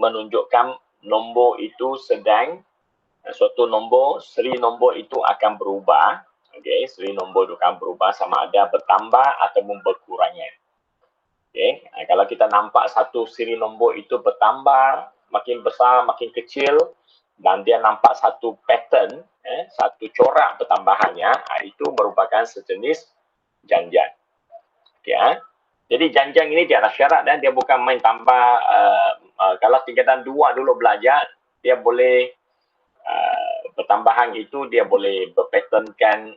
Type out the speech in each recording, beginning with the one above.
menunjukkan nombor itu sedang suatu nombor, seri nombor itu akan berubah. Okey, seri nombor itu akan berubah sama ada bertambah ataupun berkurangan. Okey, kalau kita nampak satu siri nombor itu bertambah, makin besar, makin kecil, dan dia nampak satu pattern, satu corak pertambahannya, itu merupakan sejenis janjang. Okay, jadi janjang ini dia ada syarat dan dia bukan main tambah. Kalau tingkatan 2 dulu belajar, dia boleh pertambahan itu dia boleh berpatternkan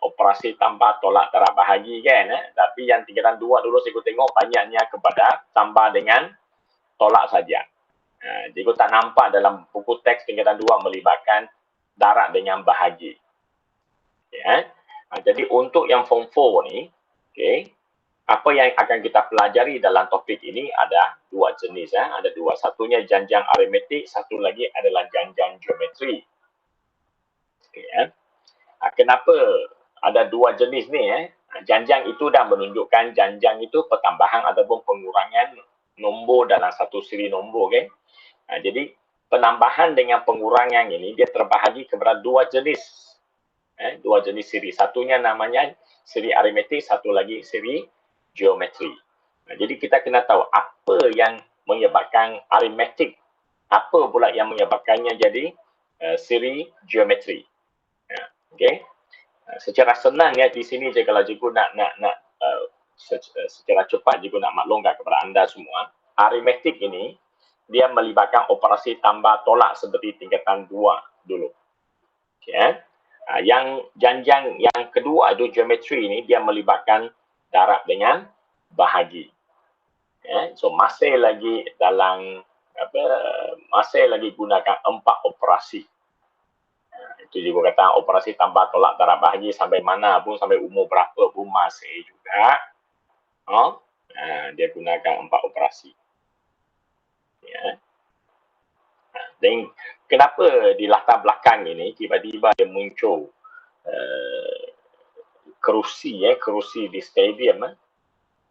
operasi tambah tolak darab bahagi kan. Tapi yang tingkatan 2 dulu saya tengok banyaknya kepada tambah dengan tolak saja. Jika tak nampak dalam buku teks tingkatan 2 melibatkan darab dengan bahagi. Okay, jadi untuk yang form 4 ni, okay, apa yang akan kita pelajari dalam topik ini ada dua jenis. Ada dua. Satunya janjang aritmetik, satu lagi adalah janjang geometri. Okay, kenapa ada dua jenis ni? Janjang itu dah menunjukkan janjang itu pertambahan ataupun pengurangan nombor dalam satu siri nombor. Okay? Jadi penambahan dengan pengurangan ini dia terbahagi kepada dua jenis. Dua jenis siri. Satunya namanya siri aritmetik, satu lagi siri geometri. Jadi kita kena tahu apa yang menyebabkan aritmetik, apa pula yang menyebabkannya jadi siri geometri. Okey. Secara senang ya di sini je kalau cikgu nak secara cepat cikgu nak maklumkan kepada anda semua, aritmetik ini dia melibatkan operasi tambah tolak seperti tingkatan 2 dulu. Okey. Yang janjang yang kedua itu geometri ini dia melibatkan darab dengan bahagi. So masih lagi dalam masih lagi gunakan 4 operasi. Itu juga kata operasi tambah tolak darab bahagi sampai mana pun, sampai umur berapa pun masih juga. Dia gunakan 4 operasi. Dan kenapa di latar belakang ini tiba-tiba dia muncul kerusi di stadium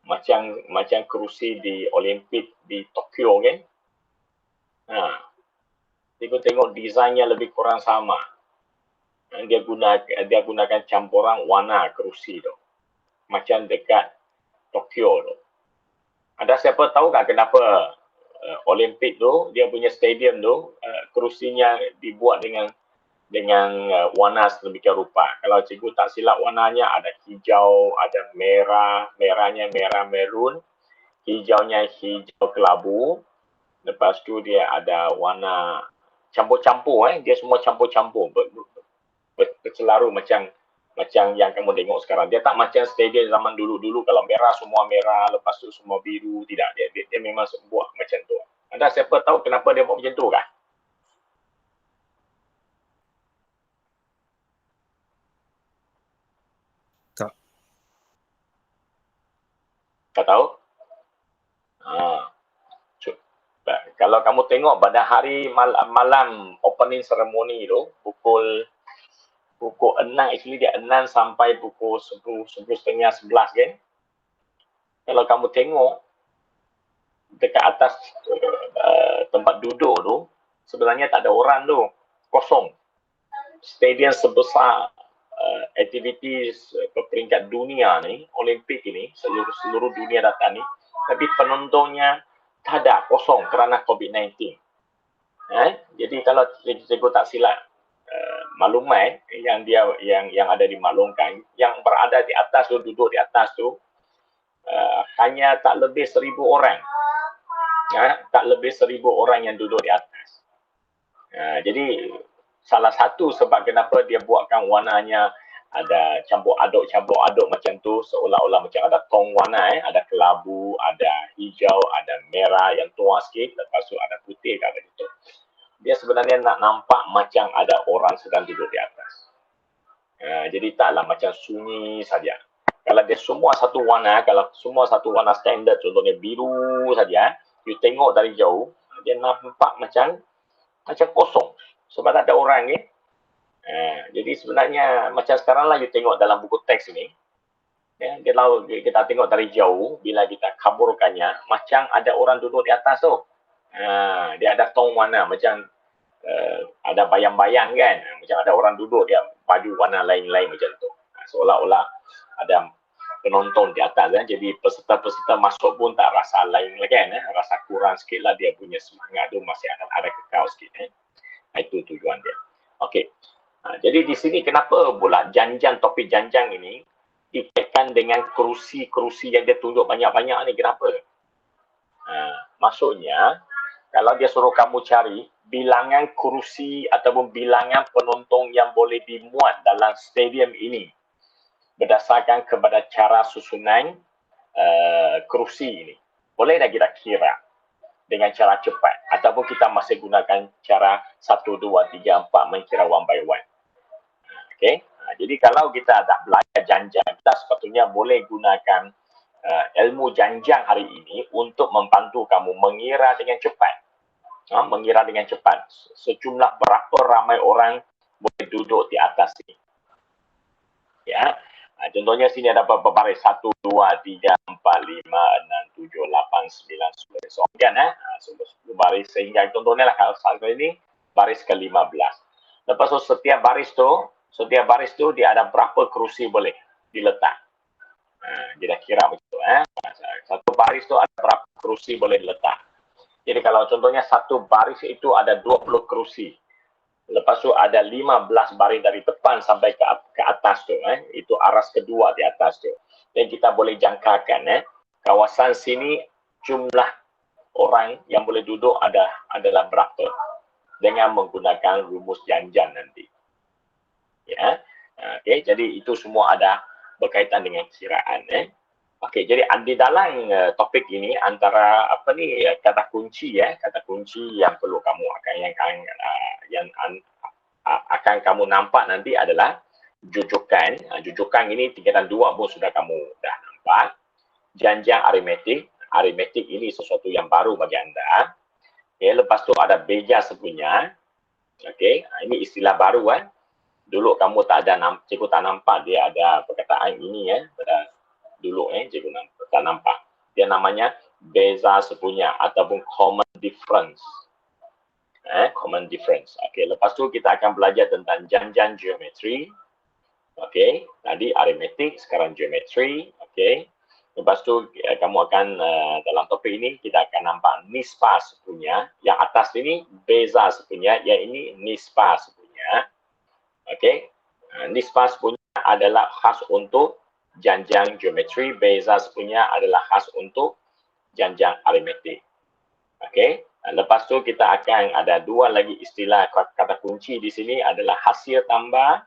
macam kerusi di Olimpik di Tokyo kan. Tengok desainnya lebih kurang sama. Dia gunakan campuran warna kerusi tu. Macam dekat Tokyo tu. Ada siapa tahu tak kenapa Olimpik tu dia punya stadium tu kerusinya dibuat dengan warna sedemikian rupa. Kalau cikgu tak silap warnanya ada hijau, ada merah, merahnya merah merun, hijaunya hijau kelabu. Lepas tu dia ada warna campur-campur, dia semua campur-campur, bercelaru macam yang kamu tengok sekarang. Dia tak macam stadium zaman dulu-dulu kalau merah semua merah, lepas tu semua biru, tidak. Dia memang buat macam tu. Ada siapa tahu kenapa dia buat macam tu kah? Tak tahu? Kalau kamu tengok pada hari malam opening ceremony tu, pukul 6, actually dia 6 sampai pukul 10:30, 11 kan. Kalau kamu tengok dekat atas tempat duduk tu, sebenarnya tak ada orang tu, kosong. Stadium sebesar aktiviti peringkat dunia ni, Olimpik ini, seluruh dunia datang ni, tapi penontonnya tak ada, kosong kerana COVID-19. Jadi kalau cikgu tak silap maklumat yang ada dimaklumkan, yang berada di atas tu, duduk di atas tu, hanya tak lebih 1,000 orang. Tak lebih 1,000 orang yang duduk di atas. Jadi salah satu sebab kenapa dia buatkan warnanya ada campur aduk macam tu, seolah-olah macam ada tong warna, ada kelabu, ada hijau, ada merah yang tua sikit, lepas tu ada putih kat situ. Dia sebenarnya nak nampak macam ada orang sedang duduk di atas. Jadi taklah macam sunyi saja. Kalau dia semua satu warna, kalau semua satu warna standard, contohnya biru saja, you tengok dari jauh, dia nampak macam kosong. Sebab tak ada orang ni. Jadi sebenarnya macam sekarang lah you tengok dalam buku teks ini, kalau kita tengok dari jauh, bila kita kaburkannya, macam ada orang duduk di atas tu. Dia ada tong warna macam ada bayang-bayang kan, macam ada orang duduk dia baju warna lain-lain macam tu. Seolah-olah ada penonton di atas kan, jadi peserta-peserta masuk pun tak rasa lain lagi kan, rasa kurang sikit lah, dia punya semangat tu masih ada kekal sikit. Itu tujuan dia. Okey. Jadi di sini kenapa pula topik janjang ini dikaitkan dengan kerusi-kerusi yang dia tunjuk banyak-banyak ni, kenapa? Maksudnya kalau dia suruh kamu cari bilangan kerusi ataupun bilangan penonton yang boleh dimuat dalam stadium ini berdasarkan kepada cara susunan kerusi ini. Boleh tak kita kira dengan cara cepat ataupun kita masih gunakan cara 1, 2, 3, 4 mengkira one by one. Okey. Jadi kalau kita dah belajar janjang, kita sepatutnya boleh gunakan ilmu janjang hari ini untuk membantu kamu mengira dengan cepat. Mengira dengan cepat sejumlah berapa ramai orang boleh duduk di atas ini. Ya. Contohnya sini ada beberapa baris 1, 2, 3, 4, 5, 6, 7, 8, 9, 10. So, kan, 10 baris sehingga contohnya lah kalau ini baris ke-15. Lepas tu setiap baris tu dia ada berapa kerusi boleh diletak. Kita kira begitu. Satu baris tu ada berapa kerusi boleh diletak. Jadi kalau contohnya satu baris itu ada 20 kerusi. Lepas tu ada 15 baris dari depan sampai ke atas tu. Itu aras kedua di atas tu. Dan kita boleh jangkakan kawasan sini jumlah orang yang boleh duduk adalah berapa. Dengan menggunakan rumus janjang nanti. Ya. Okay, jadi itu semua ada berkaitan dengan kiraan. Okey, jadi di dalam topik ini antara kata kunci yang perlu kamu akan kamu nampak nanti adalah jujukan. Jujukan ini tingkatan 2 pun sudah kamu dah nampak. Janjang aritmetik ini sesuatu yang baru bagi anda. Okay, lepas tu ada beja sepunya. Okey, ini istilah baru Dulu kamu cikgu tak nampak dia ada perkataan ini dulu cikgu tak nampak. Dia namanya beza sepunya ataupun common difference. Common difference. Okey, lepas tu kita akan belajar tentang janjang geometri. Okey, tadi aritmetik, sekarang geometri. Okey. Lepas tu kamu akan dalam topik ini kita akan nampak nisbah sepunya. Yang atas ini beza sepunya, yang ini nisbah sepunya. Okey. Nisbah sepunya adalah khas untuk janjang geometri, beza sepunya adalah khas untuk janjang aritmetik. Okey. Lepas tu kita akan ada dua lagi istilah kata kunci di sini adalah hasil tambah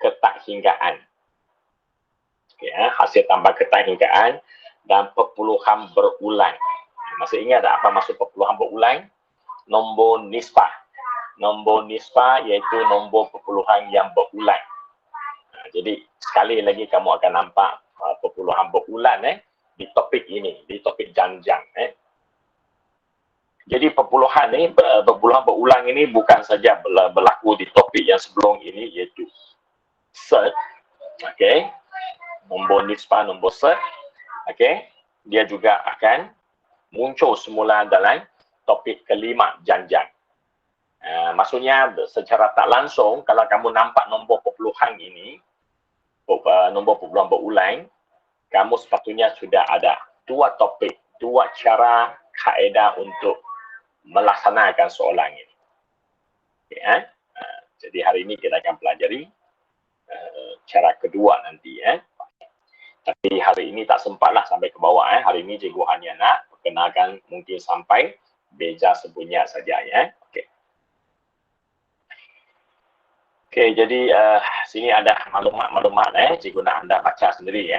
ketakhinggaan. Okey, hasil tambah ketakhinggaan dan perpuluhan berulang. Masih ingat tak apa maksud perpuluhan berulang? Nombor nisbah. Nombor nisbah iaitu nombor perpuluhan yang berulang. Jadi sekali lagi kamu akan nampak perpuluhan berulang di topik ini, di topik janjang. Jadi perpuluhan berulang ini bukan saja berlaku di topik yang sebelum ini iaitu set. Okey. Nombor nisbah, nombor set. Okey. Dia juga akan muncul semula dalam topik kelima janjang. Maksudnya secara tak langsung kalau kamu nampak nombor perpuluhan ini, nombor perpuluhan berulang, kamu sepatutnya sudah ada dua topik, dua cara kaedah untuk melaksanakan soalan ini. Okay, jadi hari ini kita akan pelajari cara kedua nanti. Tapi hari ini tak sempatlah sampai ke bawah. Hari ini cikgu hanya nak perkenalkan mungkin sampai beja sepunya saja. Okey. Okey, jadi sini ada maklumat-maklumat cikgu nak anda baca sendiri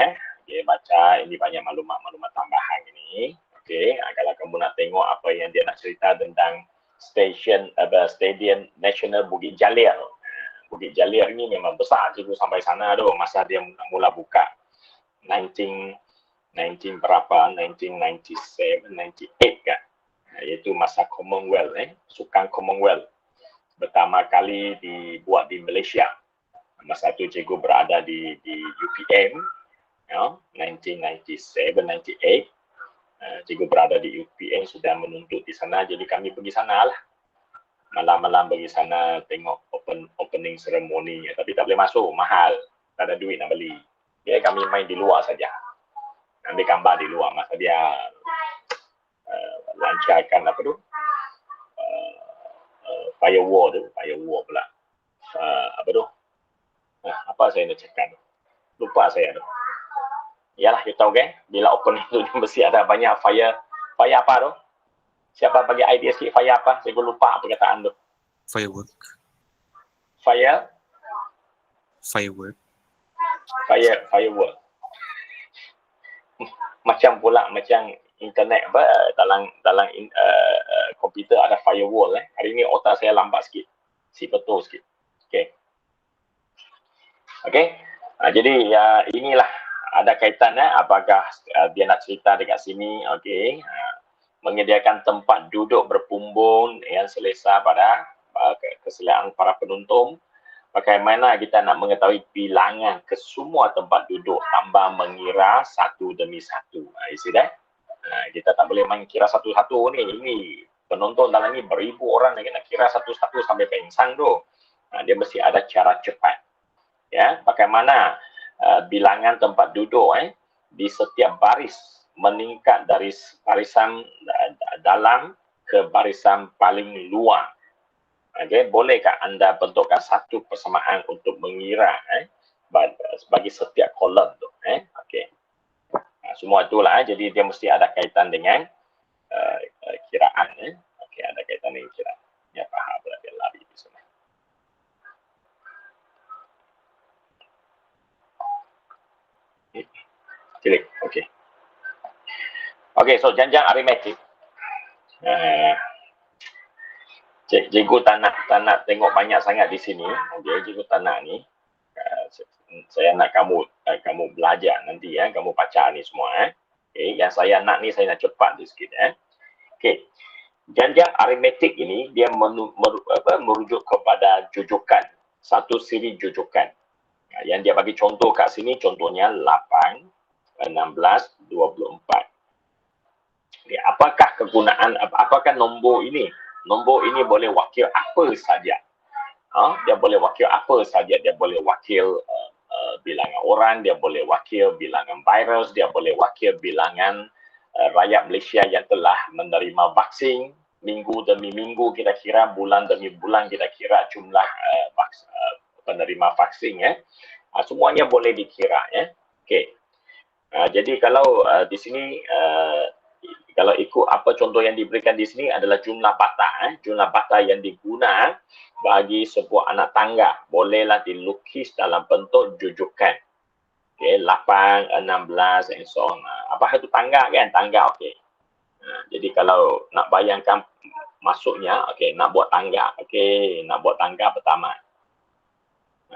Okey, baca ini banyak maklumat tambahan ini. Okey, kalau kamu nak tengok apa yang dia nak cerita tentang Stadium Nasional Bukit Jalil. Bukit Jalil ini memang besar cikgu sampai sana tu masa dia mula buka 1997, 98 kan. Iaitu masa Commonwealth Sukan Commonwealth. Pertama kali dibuat di Malaysia. Masa itu cikgu berada di UPM 1997, 98. Cikgu berada di UPN sudah menuntut di sana, jadi kami pergi sana lah. Malam-malam pergi sana tengok opening ceremony-nya. Tapi tak boleh masuk, mahal. Tak ada duit nak beli. Jadi kami main di luar saja. Ambil gambar di luar masa dia lancarkan apa tu? Firewall pula. Apa tu? Apa saya nak cakap? Lupa saya tu. Yalah, you tahu kan? Bila opening tu dia mesti ada banyak fire apa tu? Siapa bagi idea sikit fire apa? Saya lupa perkataan tu. Firework. Firework. Macam internet apa dalam komputer ada firewall. Hari ni otak saya lambat sikit. Si betul sikit. Okey. Jadi inilah ada kaitan apakah dia nak cerita dekat sini. Okey. Menyediakan tempat duduk berpumbung yang selesa pada keselayaan para penonton. Bagaimana kita nak mengetahui bilangan kesemua tempat duduk tanpa mengira satu demi satu. You see that? Kita tak boleh main kira satu-satu ni. Ini penonton dalam ni beribu orang nak kira satu-satu sampai pengsan tu. Dia mesti ada cara cepat. Ya, bagaimana bilangan tempat duduk di setiap baris meningkat dari barisan dalam ke barisan paling luar. Okay, bolehkah anda bentukkan satu persamaan untuk mengira bagi setiap kolom tu? Okay. Semua itulah. Jadi dia mesti ada kaitan dengan kiraan. Okay, ada kaitan dengan kiraan. Ya, faham pula dia lari di sana. Klik. Okay. Okay, so janjang aritmetik. Cikgu tak nak tengok banyak sangat di sini. Okay, cikgu tak nak ni. Saya nak kamu belajar nanti kamu baca ni semua. Okay, yang saya nak ni saya nak cepat sikit. Okay, janjang aritmetik ini dia merujuk kepada jujukan, satu siri jujukan. Yang dia bagi contoh kat sini, contohnya 8, 16, 24. Okay, apakah kegunaan, apakah nombor ini? Nombor ini boleh wakil apa saja. Dia boleh wakil apa saja. Dia boleh wakil bilangan orang, dia boleh wakil bilangan virus, dia boleh wakil bilangan rakyat Malaysia yang telah menerima vaksin. Minggu demi minggu kita kira, bulan demi bulan kita kira jumlah penerima vaksin. Semuanya boleh dikira. Okay. Jadi kalau di sini kalau ikut apa contoh yang diberikan di sini adalah jumlah bata. Jumlah bata yang diguna bagi sebuah anak tangga. Bolehlah dilukis dalam bentuk jujukan. Okay, 8, 16 and so on. Apa itu tangga kan? Tangga, okey. Jadi kalau nak bayangkan masuknya, okey, nak buat tangga. Okey, nak buat tangga pertama.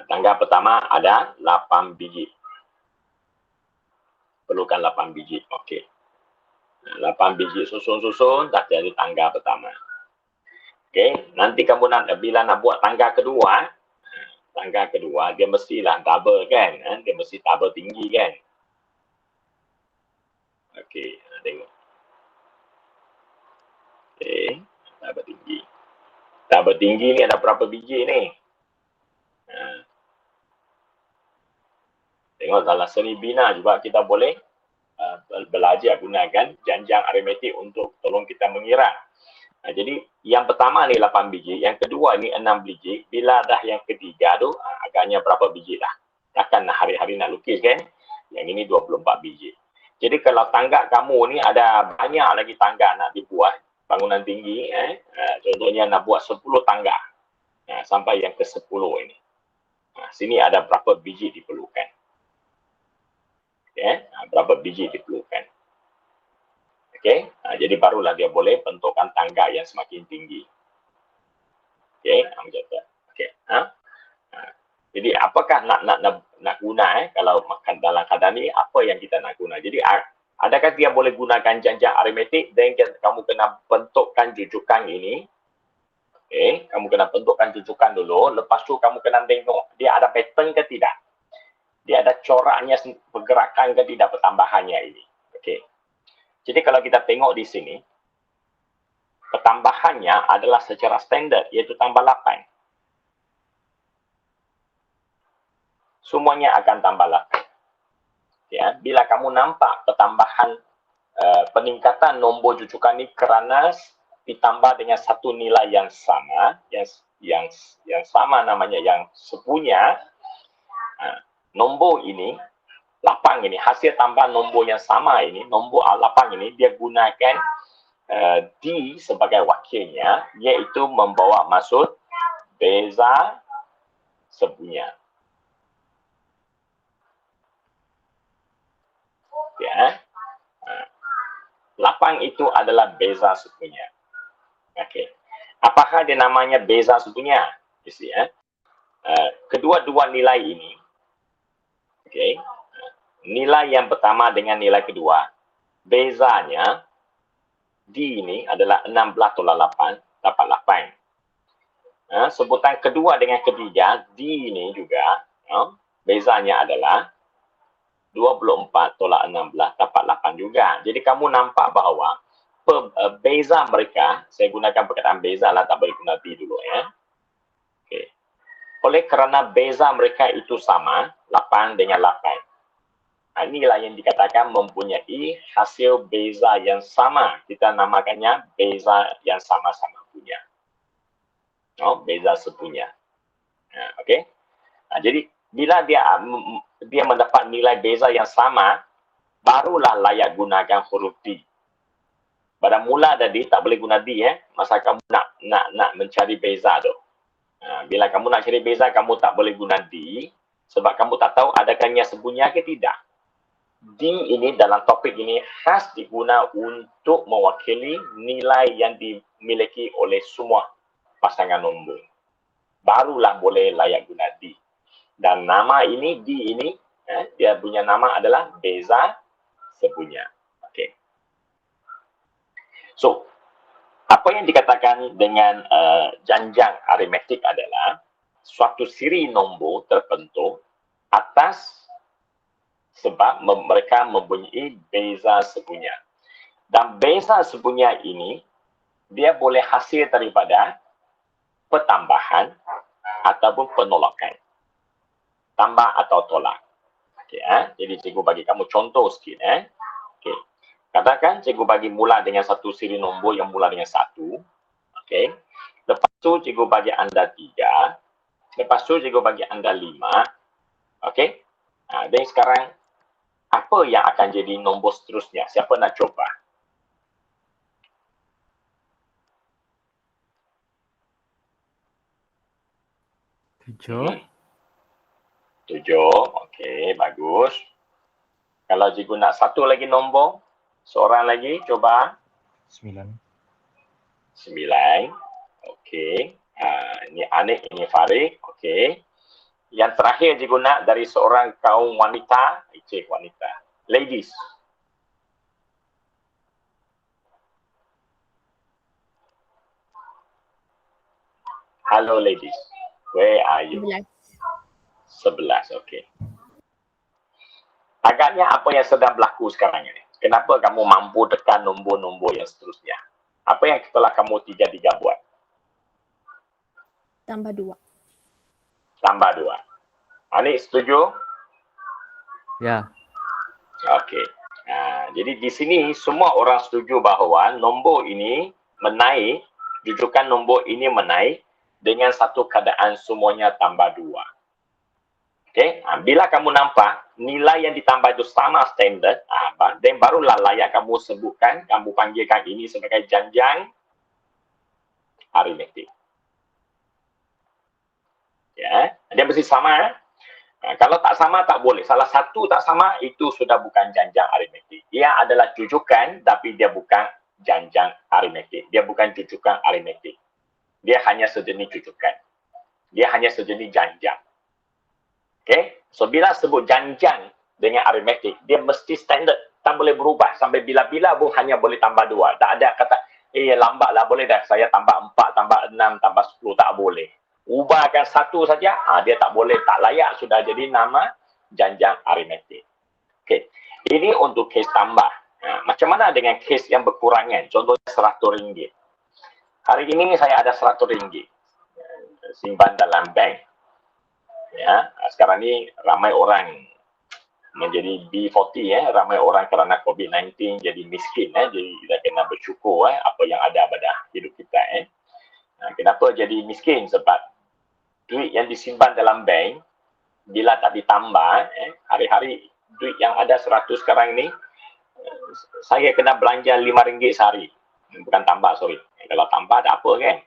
Tangga pertama ada 8 biji. Perlukan 8 biji. Okey. 8 biji susun-susun dah jadi tangga pertama. Okey, nanti kamu bila nak buat tangga kedua dia mestilah double kan? Dia mesti double tinggi kan? Okey, tengok. Okey, double tinggi. Double tinggi ni ada berapa biji ni? Tengok dalam seni bina juga kita boleh belajar gunakan janjang aritmetik untuk tolong kita mengira. Jadi yang pertama ni 8 biji, yang kedua ni 6 biji. Bila dah yang ketiga tu agaknya berapa biji dah. Takkan hari-hari nak lukis kan? Yang ini 24 biji. Jadi kalau tangga kamu ni ada banyak lagi tangga nak dibuat, bangunan tinggi, contohnya nak buat 10 tangga sampai yang ke-10 ini. Sini ada berapa biji diperlukan. Berapa biji diperlukan. Okey, jadi barulah dia boleh bentukkan tangga yang semakin tinggi. Okey, macam tu. Okey, jadi apakah nak guna kalau makan dalam keadaan ni, apa yang kita nak guna? Jadi adakah dia boleh gunakan janjang aritmetik dan kamu kena bentukkan jujukan ini. Okey, kamu kena bentukkan jujukan dulu, lepas tu kamu kena tengok dia ada pattern ke tidak. Dia ada coraknya, pergerakan ke tidak pertambahannya ini. Okey. Jadi kalau kita tengok di sini, pertambahannya adalah secara standard, iaitu tambah 8. Semuanya akan tambah 8. Ya, bila kamu nampak pertambahan peningkatan nombor jujukan ini kerana ditambah dengan satu nilai yang sama, yang sama namanya, yang sepunya, nombor ini, 8 ini, hasil tambah nombor yang sama ini, nombor 8 ini, dia gunakan D sebagai wakilnya, iaitu membawa maksud beza sepunya. Ya. 8 itu adalah beza sepunya. Okey. Apakah dia namanya beza sepunya? Ya. Kedua-dua nilai ini, okey, nilai yang pertama dengan nilai kedua, bezanya D ini adalah 16 tolak 8, dapat 8. Sebutan kedua dengan ketiga, D ini juga, bezanya adalah 24 tolak 16 dapat 8 juga. Jadi kamu nampak bahawa beza mereka, saya gunakan perkataan beza lah, tak boleh guna D dulu ya. Okay. Oleh kerana beza mereka itu sama, 8 dengan 8. Inilah yang dikatakan mempunyai hasil beza yang sama. Kita namakannya beza yang sama-sama punya. Beza sepunya. Okey. Jadi bila dia mendapat nilai beza yang sama, barulah layak gunakan huruf D. Pada mula tadi tak boleh guna D masa kamu nak mencari beza tu. Bila kamu nak cari beza, kamu tak boleh guna D sebab kamu tak tahu adakahnya sepunya ke tidak. D ini dalam topik ini khas diguna untuk mewakili nilai yang dimiliki oleh semua pasangan nombor. Barulah boleh layak guna D. Dan nama ini, D ini, dia punya nama adalah beza sepunya. Okey. So, apa yang dikatakan dengan janjang aritmetik adalah suatu siri nombor terbentuk atas sebab mereka mempunyai beza sepunya. Dan beza sepunya ini, dia boleh hasil daripada pertambahan ataupun penolakan. Tambah atau tolak. Okay, jadi cikgu bagi kamu contoh sikit. Okay. Katakan cikgu bagi mula dengan satu siri nombor yang mula dengan 1. Okay. Lepas tu cikgu bagi anda 3. Lepas tu cikgu bagi anda 5. Okay. Dan sekarang, apa yang akan jadi nombor seterusnya? Siapa nak cuba? Tujuh. 7, okey, bagus. Kalau cikgu nak satu lagi nombor, seorang lagi, cuba. 9. 9, okey. Ini Anik, ini Farid, okey. Yang terakhir cikgu nak dari seorang kaum wanita, cik wanita. Ladies. Hello ladies, where are you? 11, okey. Agaknya apa yang sedang berlaku sekarang ini? Kenapa kamu mampu tekan nombor-nombor yang seterusnya? Apa yang telah kamu tiga-tiga buat? Tambah 2. Tambah 2. Anik setuju? Ya. Okey. Jadi di sini semua orang setuju bahawa nombor ini menaik, jujukan nombor ini menaik dengan satu keadaan semuanya tambah 2. Okey, bila kamu nampak nilai yang ditambah itu sama standard, dan barulah layak kamu sebutkan, kamu panggilkan ini sebagai janjang aritmetik. Ya, dia mesti sama. Kalau tak sama tak boleh. Salah satu tak sama itu sudah bukan janjang aritmetik. Ia adalah jujukan tapi dia bukan janjang aritmetik. Dia bukan jujukan aritmetik. Dia hanya sejenis jujukan. Dia hanya sejenis janjang. Okay? So, bila sebut janjang dengan aritmetik, dia mesti standard. Tak boleh berubah. Sampai bila-bila pun hanya boleh tambah 2. Tak ada kata, lambatlah boleh dah. Saya tambah 4, tambah 6, tambah 10. Tak boleh. Ubahkan satu saja, dia tak boleh. Tak layak. Sudah jadi nama janjang aritmetik. Okay. Ini untuk kes tambah. Macam mana dengan kes yang berkurangan? Contohnya RM100. Hari ini saya ada RM100 simpan dalam bank. Ya, sekarang ni ramai orang menjadi B40 ramai orang kerana COVID-19 jadi miskin jadi kita kena bersyukur apa yang ada pada hidup kita kenapa jadi miskin sebab duit yang disimpan dalam bank bila tak ditambah hari-hari duit yang ada 100 sekarang ni saya kena belanja RM5 sehari, bukan tambah, sorry. Kalau tambah tak apa kan.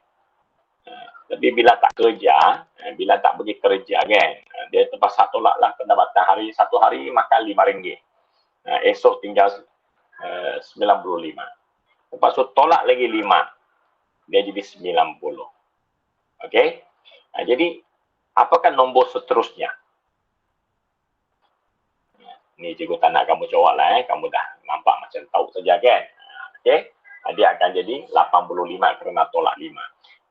Tapi bila tak kerja, bila tak pergi kerja kan, dia terpaksa tolaklah pendapatan satu hari makan RM5. Esok tinggal 95. Lepas tu tolak lagi 5. Dia jadi 90. Okey? Jadi, apakah nombor seterusnya? Ni cikgu tak nak kamu jawab lah. Kamu dah nampak macam tahu saja kan. Okey? Dia akan jadi 85 kerana tolak 5.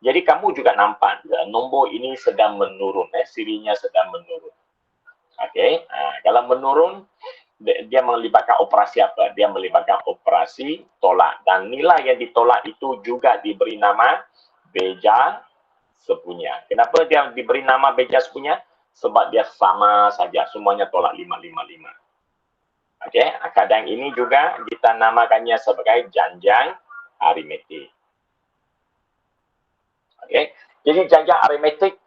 Jadi kamu juga nampak nombor ini sedang menurun, sirinya sedang menurun. Okey, kalau menurun dia melibatkan operasi apa? Dia melibatkan operasi tolak dan nilai yang ditolak itu juga diberi nama beja sepunya. Kenapa dia diberi nama beja sepunya? Sebab dia sama saja, semuanya tolak 555. Okey, kadang ini juga kita namakannya sebagai janjang aritmetik. Okay. Jadi janjang aritmetik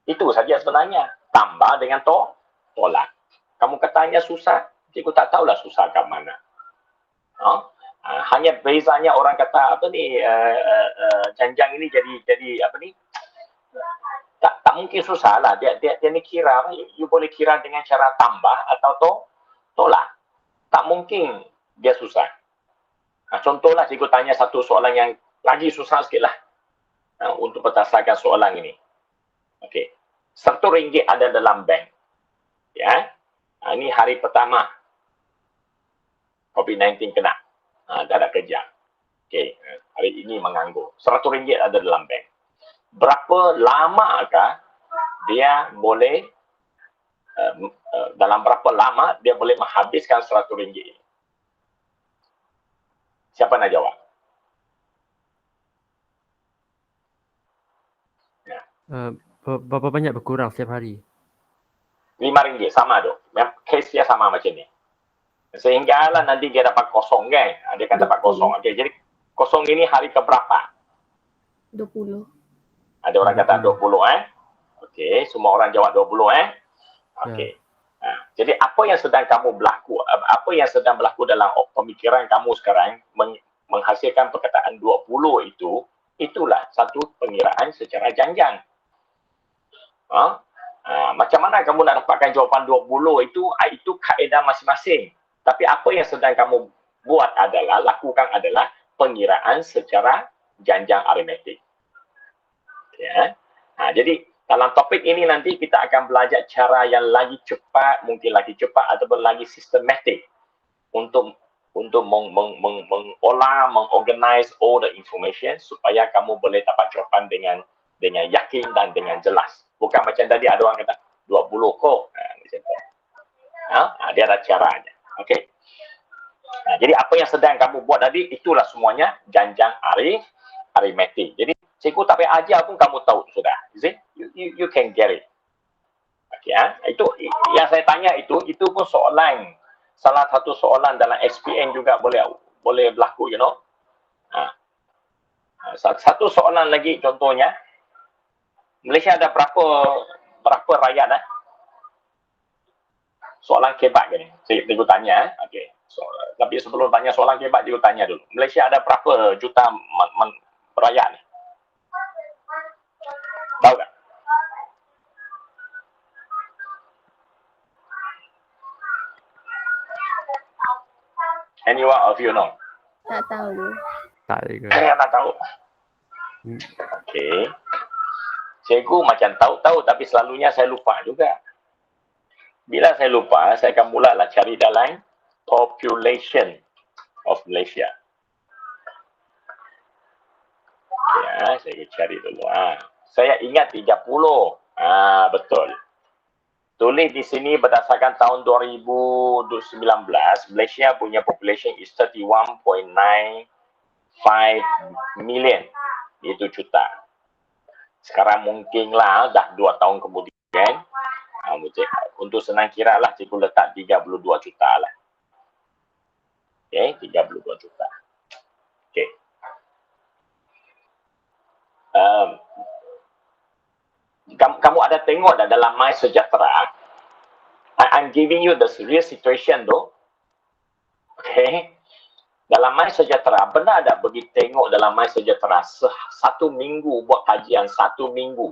itu saja sebenarnya. Tambah dengan tolak. Kamu katanya susah, cikgu tak tahulah susah kat mana. Hanya bezanya orang kata apa ni janjang ini jadi apa ni? Tak mungkin susah lah. Dia ni kira, you boleh kira dengan cara tambah atau tolak. Tak mungkin dia susah. Contohlah cikgu tanya satu soalan yang lagi susah sikit lah. Untuk berdasarkan soalan ini. Okey. RM1 ada dalam bank. Ya. Ini hari pertama COVID-19 kena. Tak ada kerja. Okey. Hari ini menganggur. RM100 ada dalam bank. Berapa lamakah dia boleh dalam berapa lama dia boleh menghabiskan RM100 ini? Siapa nak jawab? Berapa banyak berkurang setiap hari? RM5 sama tu. Case dia sama macam ni. Sehinggalah nanti dia dapat kosong kan. Dia kan dapat kosong. Okey, jadi kosong ini hari ke berapa? 20. Ada orang kata 20 Okey, semua orang jawab 20 Okey. Jadi apa yang sedang kamu berlaku? Apa yang sedang berlaku dalam pemikiran kamu sekarang menghasilkan perkataan 20 itu, itulah satu pengiraan secara janjang. Macam mana kamu nak dapatkan jawapan 20 itu kaedah masing-masing. Tapi apa yang sedang kamu lakukan adalah pengiraan secara janjang aritmetik. Ya. Jadi dalam topik ini nanti kita akan belajar cara yang lagi cepat, mungkin lagi cepat ataupun lagi sistematik untuk mengolah, mengorganize all the information supaya kamu boleh dapat jawapan dengan yakin dan dengan jelas. Bukan macam tadi ada orang kata 20 kok. Macam tu. Dia ada caranya. Okey. Jadi apa yang sedang kamu buat tadi itulah semuanya janjang aritmetik. Jadi cikgu tak payah ajar pun kamu tahu sudah. You can get it. Okey, itu yang saya tanya itu pun soalan, salah satu soalan dalam SPM juga boleh berlaku, you know. Satu soalan lagi contohnya, Malaysia ada berapa rakyat Soalan kebat ke ni? Cikgu tanya. Okey. Tapi sebelum tanya soalan kebat, cikgu tanya dulu. Malaysia ada berapa juta rakyat ni? Tahu tak? Anyone of you know? Tak tahu. Tak juga. Saya tak tahu. Okey. Cikgu macam tahu-tahu tapi selalunya saya lupa juga. Bila saya lupa, saya akan mulalah cari dalam population of Malaysia. Ya, saya cari dulu. Saya ingat 30. Betul. tulis di sini berdasarkan tahun 2019, Malaysia punya population is 31.95 million, iaitu juta. Sekarang mungkinlah dah 2 tahun kemudian, untuk senang kira lah cikgu letak 32 juta lah. Okey, 32 juta. Okey. Kamu ada tengok dah dalam My Sejahtera. I'm giving you the real situation tu. Okay. Dalam My Sejahtera, benar tak bagi tengok dalam My Sejahtera satu minggu buat kajian, 1 minggu.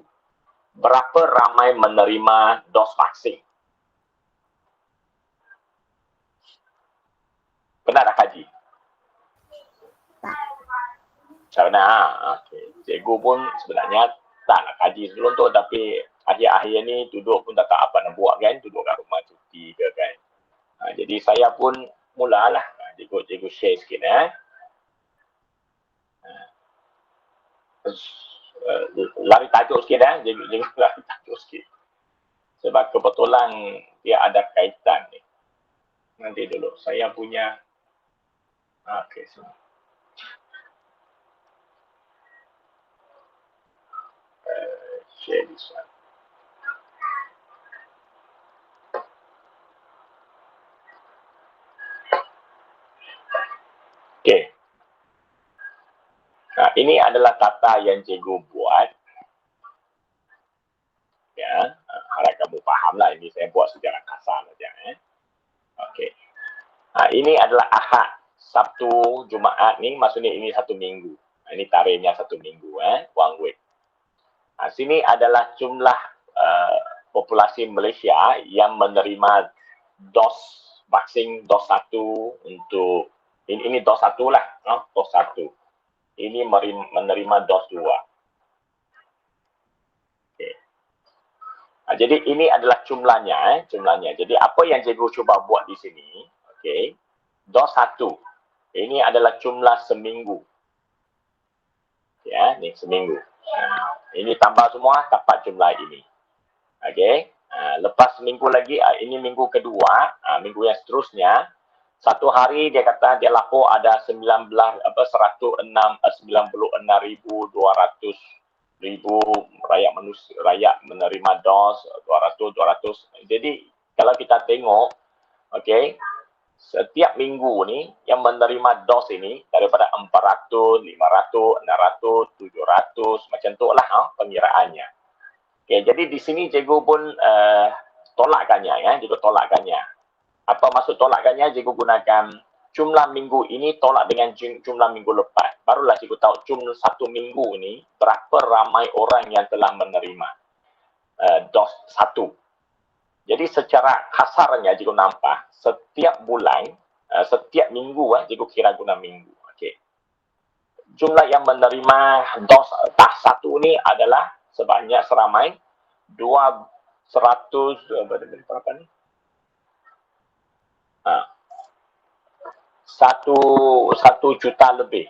Berapa ramai menerima dos vaksin? Pernah dah kaji? Macam mana? Okay. Cikgu pun sebenarnya tak nak kaji sebelum tu, tapi akhir-akhir ni duduk pun tak tahu apa nak buat kan, duduk kat rumah cuti ke kan. Jadi saya pun mulalah cikgu share sikit lari tajuk sikit cikgu lari tajuk sikit. Sebab kebetulan dia ada kaitan ni. Nanti dulu saya punya okey sini. Share this one. Okey. Ini adalah tata yang cikgu buat. Ya, harap kamu fahamlah, ini saya buat secara kasar saja. Okey. Ini adalah Ahad, Sabtu, Jumaat ni, maksudnya ini 1 minggu. Ini tarikhnya 1 minggu, one week. Sini adalah jumlah populasi Malaysia yang menerima dos vaksin dos 1 untuk ini dos 1 lah, dos 1. Ini menerima dos 2. Okay. Jadi ini adalah jumlahnya, jumlahnya. Jadi apa yang cikgu cuba buat di sini, okey. Dos 1. Ini adalah jumlah seminggu. Ya, ni seminggu. Ini tambah semua dapat jumlah ini. Okey. Lepas seminggu lagi, ini minggu kedua, minggu yang seterusnya, satu hari dia kata dia lapor ada 96,200 rakyat menerima dos 200. Jadi kalau kita tengok, okey, setiap minggu ni yang menerima dos ini daripada 400, 500, 600, 700 macam tu lah pengiraannya. Okey, jadi di sini cikgu pun tolakkannya cikgu tolakkannya. Apa maksud tolakkannya? Cikgu gunakan jumlah minggu ini tolak dengan jumlah minggu lepas. Barulah cikgu tahu jumlah 1 minggu ini berapa ramai orang yang telah menerima dos 1. Jadi secara kasarnya cikgu nampak setiap bulan, setiap minggu cikgu kira guna minggu. Okey. Jumlah yang menerima dos tahap 1 ni adalah sebanyak seramai 200 berapa ni? 1 juta lebih.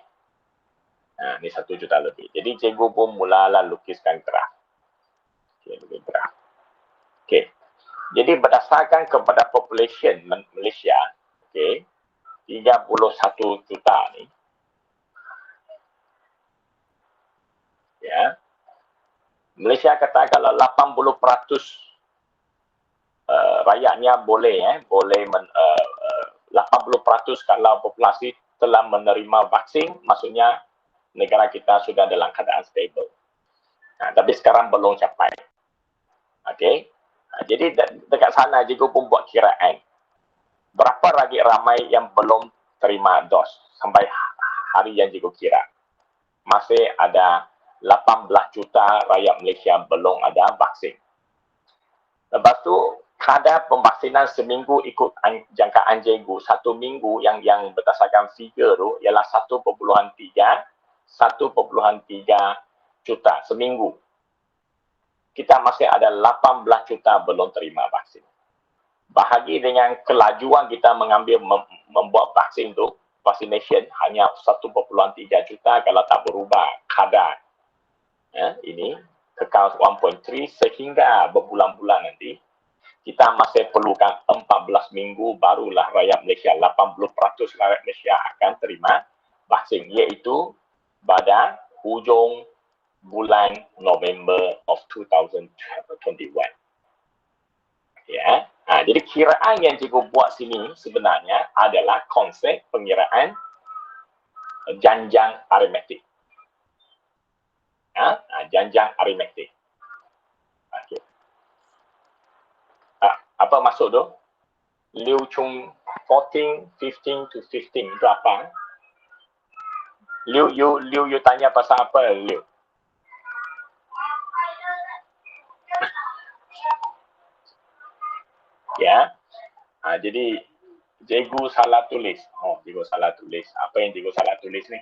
Ni 1 juta lebih. Jadi cikgu pun mulalah lukiskan graf. Okey, lukis graf. Okey. Jadi berdasarkan kepada population Malaysia, okey, 31 juta ni. Ya. Malaysia kata kalau 80% rakyatnya boleh 80% kalau populasi telah menerima vaksin, maksudnya negara kita sudah dalam keadaan stable. Tapi sekarang belum capai. Okey. Jadi dekat sana cikgu pun buat kiraan. Berapa lagi ramai yang belum terima dos sampai hari yang cikgu kira. Masih ada 18 juta rakyat Malaysia belum ada vaksin. Lepas tu kadar pemvaksinan seminggu ikut jangkaan cikgu, 1 minggu yang berdasarkan figure tu ialah 1.3 juta seminggu. Kita masih ada 18 juta belum terima vaksin. Bahagi dengan kelajuan kita membuat vaksin tu, vaccination hanya 1.3 juta kalau tak berubah kadar. Ini kekal 1.3 sehingga berbulan-bulan nanti. kita masih perlukan 14 minggu barulah rakyat Malaysia, 80% rakyat Malaysia akan terima vaksin, iaitu pada hujung bulan November of 2021. Ya. Jadi kiraan yang cikgu buat sini sebenarnya adalah konsep pengiraan janjang aritmetik. Janjang aritmetik. Okay. Apa maksud tu? Liu Chung 14, 15 to 15 itu apa? Liu you tanya pasal apa, Liu? Ya. Jadi cikgu salah tulis. Cikgu salah tulis. Apa yang cikgu salah tulis ni?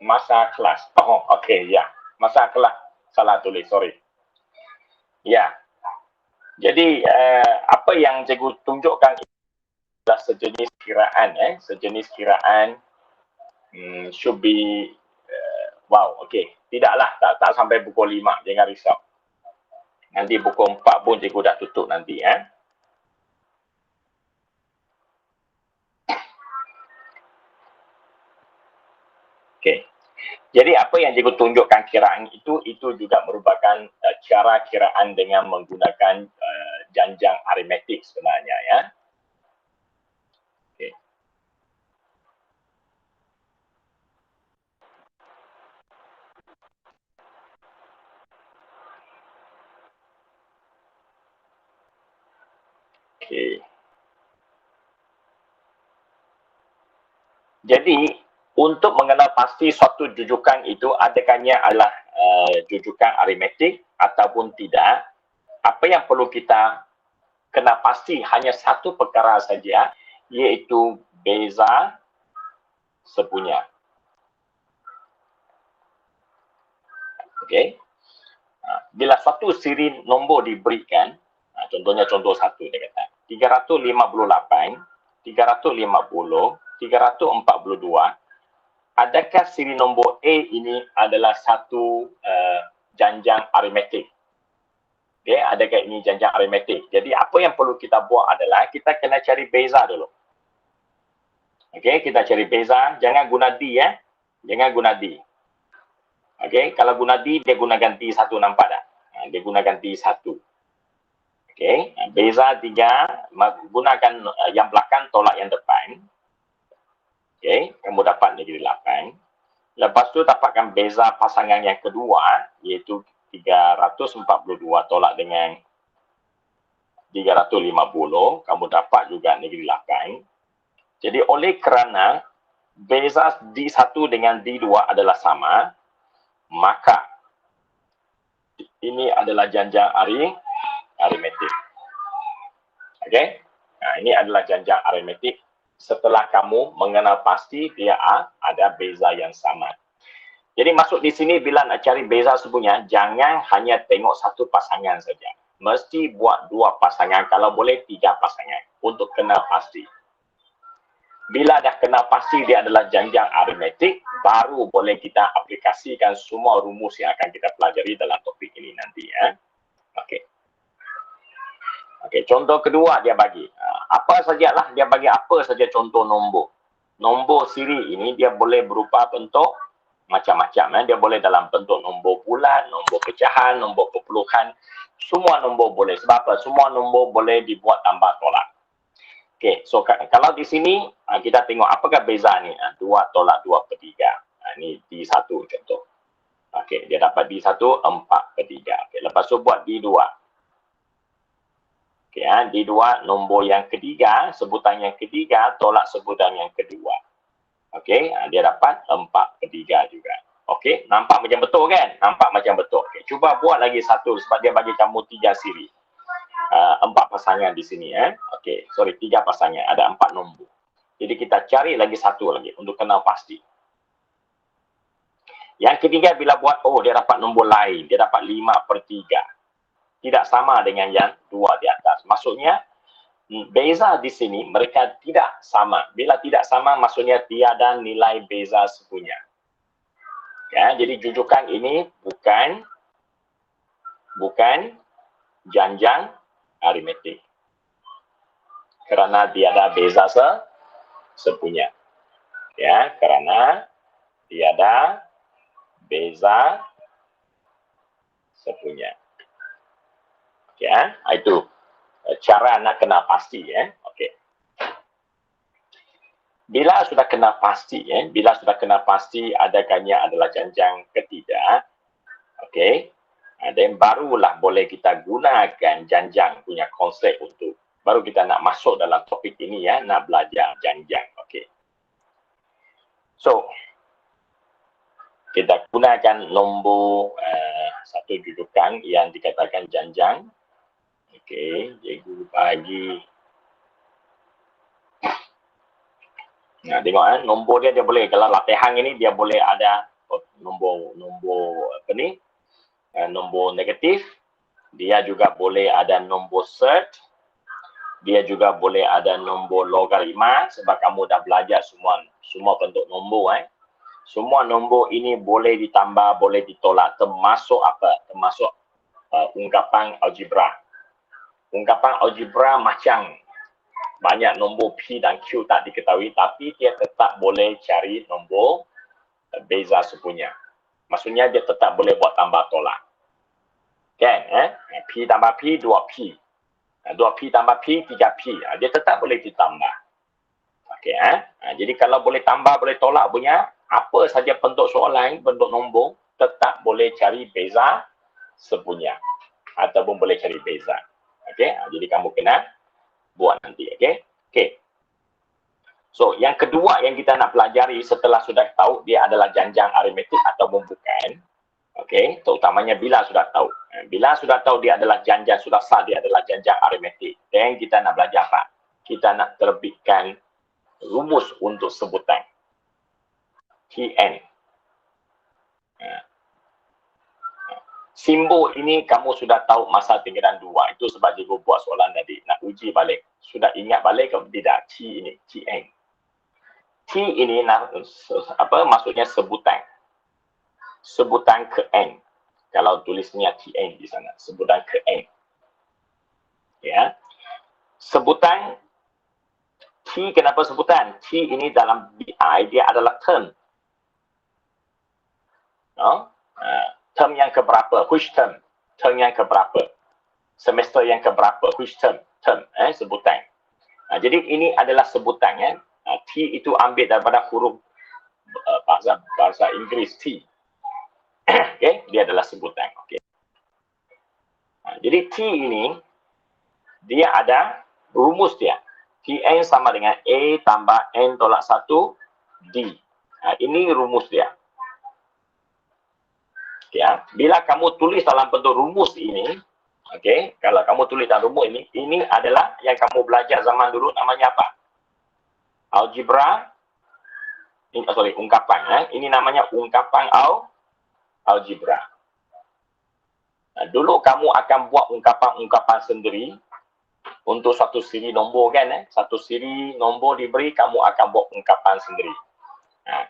Masa kelas. Okey, ya. Masa kelas salah tulis, sorry. Ya. Jadi apa yang cikgu tunjukkan adalah sejenis kiraan, sejenis kiraan should be wow, okey. Tidaklah, tak sampai pukul 5, jangan risau. Nanti pukul 4 pun cikgu dah tutup nanti, Okey. Jadi apa yang cikgu tunjukkan kiraan itu juga merupakan cara kiraan dengan menggunakan janjang aritmetik sebenarnya, ya. Okey. Okey. Jadi untuk mengenal pasti suatu jujukan itu adakahnya adalah jujukan aritmetik ataupun tidak, apa yang perlu kita kena pasti hanya satu perkara saja, iaitu beza sepunya. Okey. Bila satu siri nombor diberikan, contohnya contoh 1 dia kata 358, 350, 342, adakah siri nombor A ini adalah satu janjang aritmetik? Okay, adakah ini janjang aritmetik? Jadi apa yang perlu kita buat adalah kita kena cari beza dulu. Okey, kita cari beza, jangan guna D, ya. Jangan guna D. Okey, kalau guna D dia gunakan D1, nampak tak? Dia gunakan D1. Okey, beza 3, gunakan yang belakang tolak yang depan. Okey, kamu dapat negeri 8. Lepas tu dapatkan beza pasangan yang kedua, iaitu 342 tolak dengan 350, kamu dapat juga negeri 8. Jadi oleh kerana beza D1 dengan D2 adalah sama, maka ini adalah janjang aritmetik. Okey? Ini adalah janjang aritmetik setelah kamu mengenal pasti dia ada beza yang sama. Jadi maksud di sini bila nak cari beza sebenarnya, jangan hanya tengok satu pasangan saja. Mesti buat 2 pasangan, kalau boleh 3 pasangan untuk kenal pasti. Bila dah kenal pasti dia adalah janjang aritmetik, baru boleh kita aplikasikan semua rumus yang akan kita pelajari dalam topik ini nanti, ya. Okey. Okey, contoh kedua dia bagi. Apa sajalah dia bagi, apa saja contoh nombor. Nombor siri ini dia boleh berupa bentuk macam-macam, Dia boleh dalam bentuk nombor bulat, nombor pecahan, nombor perpuluhan, semua nombor boleh. Sebab apa? Semua nombor boleh dibuat tambah tolak. Okey, so kalau di sini kita tengok apakah beza ni? 2 tolak 2/3. Ini D1 contoh. Okey, dia dapat D1 4/3. Okey, lepas tu buat D2. Okey, D2 nombor yang ketiga, sebutan yang ketiga tolak sebutan yang kedua. Okey, dia dapat 4/3 juga. Okey, nampak macam betul kan? Nampak macam betul. Okey, cuba buat lagi satu sebab dia bagi kamu 3 siri. 4 pasangan di sini, Okey, sorry, 3 pasangan, ada 4 nombor. Jadi kita cari lagi satu lagi untuk kenal pasti. Yang ketiga bila buat, dia dapat nombor lain, dia dapat 5/3. Tidak sama dengan yang 2 di atas. Maksudnya beza di sini mereka tidak sama. Bila tidak sama maksudnya tiada nilai beza sepunya. Ya, jadi jujukan ini bukan janjang aritmetik. Kerana tiada beza sepunya. Ya, kerana tiada beza sepunya. Ya, itu cara nak kena pasti ya. Okey. Bila sudah kena pasti adakahnya adalah janjang ke tidak, okey. Dan barulah boleh kita gunakan janjang punya konsep untuk baru kita nak masuk dalam topik ini ya, nak belajar janjang. Okey. So, kita gunakan nombor satu jujukan yang dikatakan janjang. Okey, cikgu bagi. Nah, tengok nombor dia boleh, kalau latihan ini dia boleh ada nombor apa ni? Nombor negatif. Dia juga boleh ada nombor surd. Dia juga boleh ada nombor logaritma sebab kamu dah belajar semua bentuk nombor Semua nombor ini boleh ditambah, boleh ditolak, termasuk apa? Termasuk ungkapan algebra. Ungkapan algebra macam banyak nombor P dan Q tak diketahui, tapi dia tetap boleh cari nombor beza sepunya. Maksudnya dia tetap boleh buat tambah tolak. Kan? P tambah P, 2P. 2P tambah P, 3P. Dia tetap boleh ditambah. Okey, jadi kalau boleh tambah, boleh tolak punya, apa saja bentuk soalan, bentuk nombor, tetap boleh cari beza sepunya. Ataupun boleh cari beza. Okey, jadi kamu kena buat nanti. Okey. So, yang kedua yang kita nak pelajari setelah sudah tahu dia adalah janjang aritmetik ataupun bukan. Okey, terutamanya bila sudah tahu. Bila sudah tahu dia adalah janjang, sudah sah dia adalah janjang aritmetik. Dan kita nak belajar apa? Kita nak terbitkan rumus untuk sebutan. Tn. Simbol ini kamu sudah tahu masa tingkatan 2. Itu sebab cikgu buat soalan tadi. Nak uji balik. Sudah ingat balik ke tidak? T ini. Tn. T ini maksudnya sebutan. Sebutan ke N. Kalau tulisnya Tn di sana. Sebutan ke N. Ya. Sebutan. T kenapa sebutan? T ini dalam BI dia adalah term. Term yang keberapa? Which term? Term yang keberapa? Semester yang keberapa? Which term? Term, sebutan. Jadi ini adalah sebutan. T itu ambil daripada huruf bahasa Inggeris T. Okay? Dia adalah sebutan. Okay. Jadi T ini, dia ada rumus dia. Tn sama dengan A tambah N tolak 1 D. Ini rumus dia. Ya, bila kamu tulis dalam bentuk rumus ini, okey, kalau kamu tulis dalam rumus ini adalah yang kamu belajar zaman dulu namanya apa? Algebra, ungkapan. Ini namanya ungkapan algebra. Dulu kamu akan buat ungkapan-ungkapan sendiri untuk satu siri nombor kan? Satu siri nombor diberi, kamu akan buat ungkapan sendiri.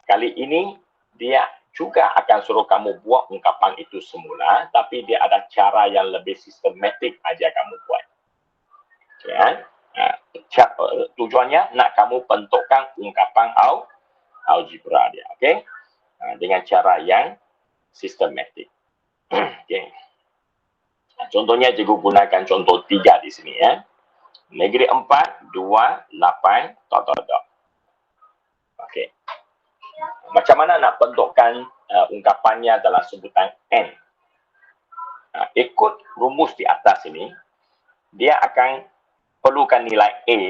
Kali ini dia juga akan suruh kamu buat ungkapan itu semula, tapi dia ada cara yang lebih sistematik aja kamu buat. Ya. Tujuannya nak kamu bentukkan ungkapan algebra dia, okey? Dengan cara yang sistematik. Okey. Contohnya cikgu gunakan contoh 3 di sini ya. Negeri 4, 2, 8, ... Okey. Macam mana nak bentukkan ungkapannya dalam sebutan N? Ikut rumus di atas ini, dia akan perlukan nilai A,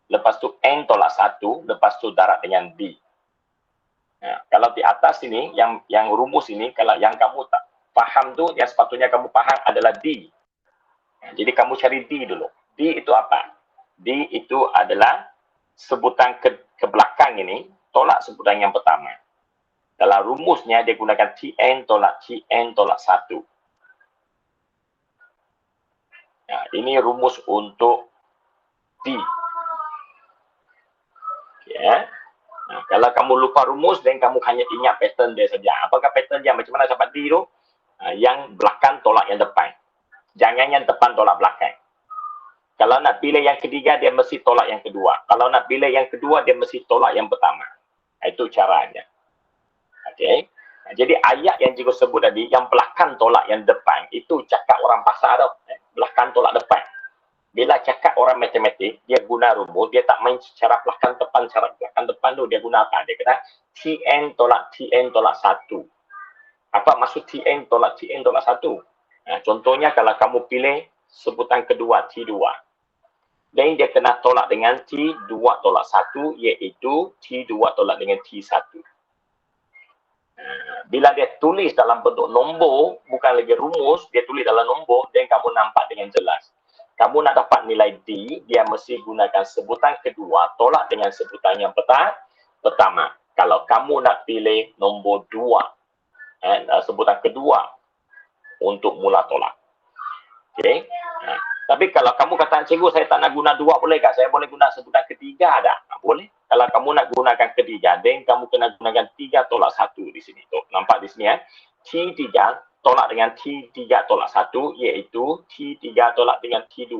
lepas tu N tolak 1, lepas tu darab dengan B. Kalau di atas ini, yang rumus ini, kalau yang kamu tak faham tu, yang sepatutnya kamu faham adalah D. Jadi kamu cari D dulu. D itu apa? D itu adalah sebutan ke belakang ini, tolak sebutan yang pertama. Dalam rumusnya dia gunakan Tn tolak 1. Ini rumus untuk D. Ya. Kalau kamu lupa rumus, dan kamu hanya ingat pattern dia saja. Apakah pattern dia? Macam mana dapat D tu? Yang belakang tolak yang depan. Jangan yang depan tolak belakang. Kalau nak pilih yang ketiga, dia mesti tolak yang kedua. Kalau nak pilih yang kedua, dia mesti tolak yang pertama. Itu caranya. Okey. Jadi ayat yang cikgu sebut tadi, yang belakang tolak yang depan, itu cakap orang pasar tau. Belakang tolak depan. Bila cakap orang matematik, dia guna rumus, dia tak main secara belakang depan, secara belakang depan tu dia guna apa? Dia kata Tn tolak 1. Apa maksud Tn tolak 1? Contohnya kalau kamu pilih sebutan kedua T2. Dan dia kena tolak dengan T2 tolak 1, iaitu T2 tolak dengan T1. Bila dia tulis dalam bentuk nombor, bukan lagi rumus, dia tulis dalam nombor, dan kamu nampak dengan jelas. Kamu nak dapat nilai D, dia mesti gunakan sebutan kedua, tolak dengan sebutan yang pertama. Kalau kamu nak pilih nombor 2, sebutan kedua untuk mula tolak. Okey. Tapi kalau kamu kata, cikgu saya tak nak guna 2, boleh tak? Saya boleh guna sebutan ketiga tak? Boleh. Kalau kamu nak gunakan ketiga, then kamu kena gunakan 3 tolak 1 di sini. Tuh, nampak di sini T3 tolak dengan T3 tolak 1, iaitu T3 tolak dengan T2.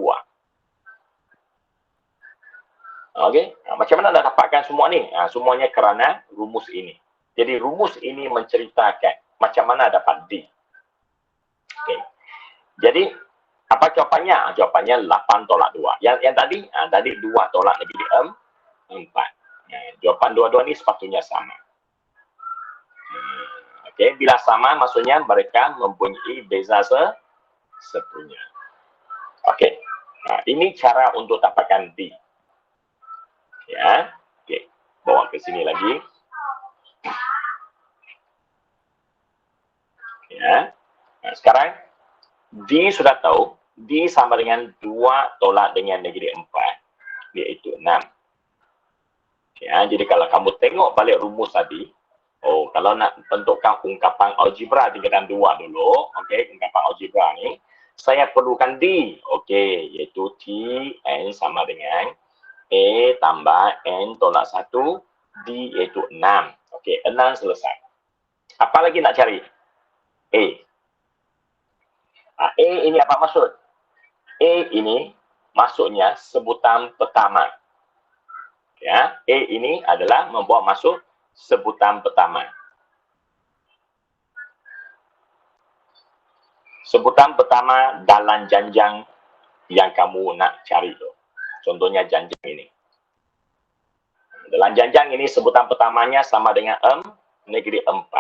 Okey. Macam mana anda dapatkan semua ni? Semuanya kerana rumus ini. Jadi rumus ini menceritakan macam mana dapat D. Okey. Jadi apa jawapannya? Jawapannya 8 tolak 2. Yang tadi, tadi 2 tolak negatif 4. Jawapan dua-dua ni sepatutnya sama. Okey, bila sama maksudnya mereka mempunyai beza sepunya. Okey. Ini cara untuk dapatkan D. Ya. Okey. Bawa ke sini lagi. Ya. Sekarang D sudah tahu. D sama dengan 2 tolak dengan negatif 4, iaitu 6. Ya, jadi kalau kamu tengok balik rumus tadi, kalau nak bentukkan ungkapan algebra tingkatan 2 dulu, okey, ungkapan algebra ni, saya perlukan D, okey, iaitu T N sama dengan A tambah N tolak 1, D iaitu 6. Okey, 6 selesai. Apa lagi nak cari? A. A ini apa maksud? A ini maksudnya sebutan pertama. Ya, A ini adalah membawa masuk sebutan pertama. Sebutan pertama dalam janjang yang kamu nak cari tu. Contohnya janjang ini. Dalam janjang ini sebutan pertamanya sama dengan negatif 4.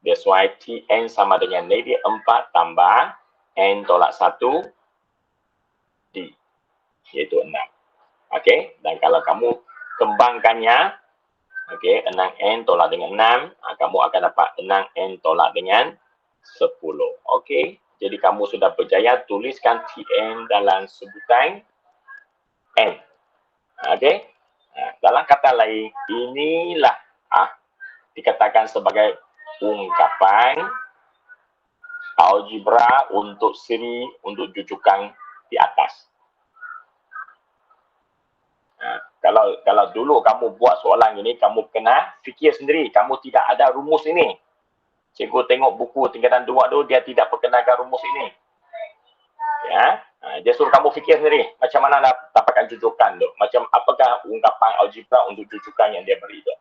That's why Tn sama dengan negatif 4 tambah N tolak 1 D, iaitu 6. Okey, dan kalau kamu kembangkannya, okey, 6N tolak dengan 6, kamu akan dapat 6N tolak dengan 10. Okey, jadi kamu sudah berjaya tuliskan Tn dalam sebutan N. Okey, dalam kata lain, inilah dikatakan sebagai ungkapan algebra untuk siri untuk jujukan di atas. Kalau dulu kamu buat soalan ini, kamu kena fikir sendiri. Kamu tidak ada rumus ini. Cikgu tengok buku tingkatan 2 tu, dia tidak perkenalkan rumus ini. Ya, dia suruh kamu fikir sendiri. Macam mana nak dapatkan jujukan tu. Macam apakah ungkapan algebra untuk jujukan yang dia beri tu.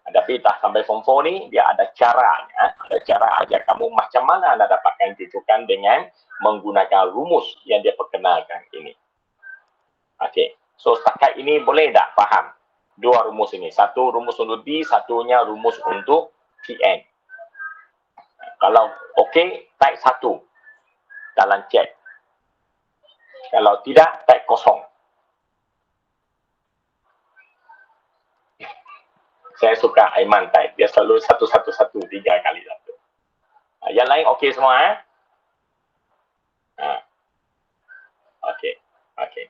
Tapi dah sampai form 4 ni, dia ada caranya. Ada cara ajar kamu macam mana nak dapatkan jujukan dengan menggunakan rumus yang dia perkenalkan ini. Okey. So, setakat ini boleh tak faham dua rumus ini? Satu rumus untuk D, satunya rumus untuk Tn. Kalau okey, type 1 dalam chat. Kalau tidak, type kosong. Saya suka Aiman type. Dia selalu 111 3 kali satu. Yang lain okey semua, Okey. Okey.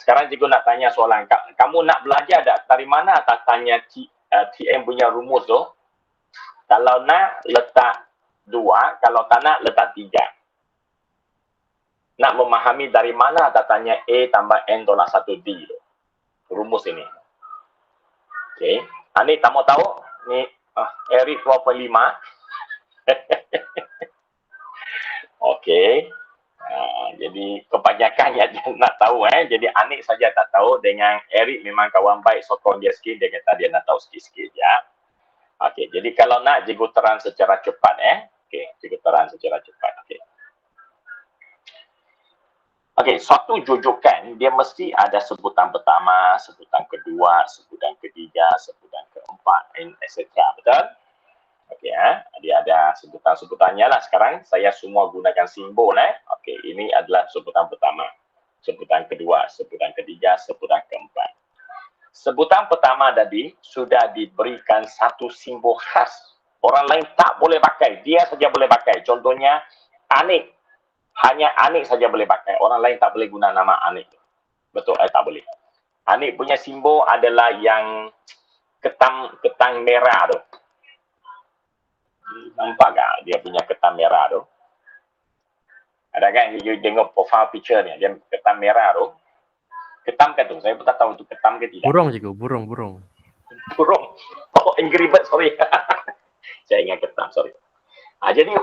Sekarang cikgu nak tanya soalan. Kamu nak belajar tak? Dari mana tak tanya Tn punya rumus tu? Kalau nak, letak 2. Kalau tak nak, letak 3. Nak memahami dari mana tak tanya A tambah N tolak 1D tu. Rumus ini. Okey. Ni tak mau tahu? Ni Eric 2.5. Okey. Jadi kebanyakan yang dia nak tahu Jadi Anik saja tak tahu, dengan Eric memang kawan baik, sokong dia sikit, dia kata dia nak tahu sikit-sikit ya. Okey, jadi kalau nak cikgu terang secara cepat Okey, cikgu terang secara cepat. Okey. Okey, suatu jujukan dia mesti ada sebutan pertama, sebutan kedua, sebutan ketiga, sebutan keempat, etc. Betul? Okey, dia ada sebutan-sebutannya lah. Sekarang saya semua gunakan simbol Okey, ini adalah sebutan pertama, sebutan kedua, sebutan ketiga, sebutan keempat. Sebutan pertama tadi sudah diberikan satu simbol khas. Orang lain tak boleh pakai, dia saja boleh pakai. Contohnya Anik, hanya Anik saja boleh pakai. Orang lain tak boleh guna nama Anik. Betul? Tak boleh. Anik punya simbol adalah yang ketam merah tu. Nampak tak dia punya ketam merah tu? Ada kan? You tengok profile picture ni, dia ketam merah tu. Ketam kan tu? Saya pun tak tahu itu ketam ke tidak. Burung cikgu, burung. Burung. Oh, Angry Bird, sorry. Saya ingat ketam, sorry. Jadi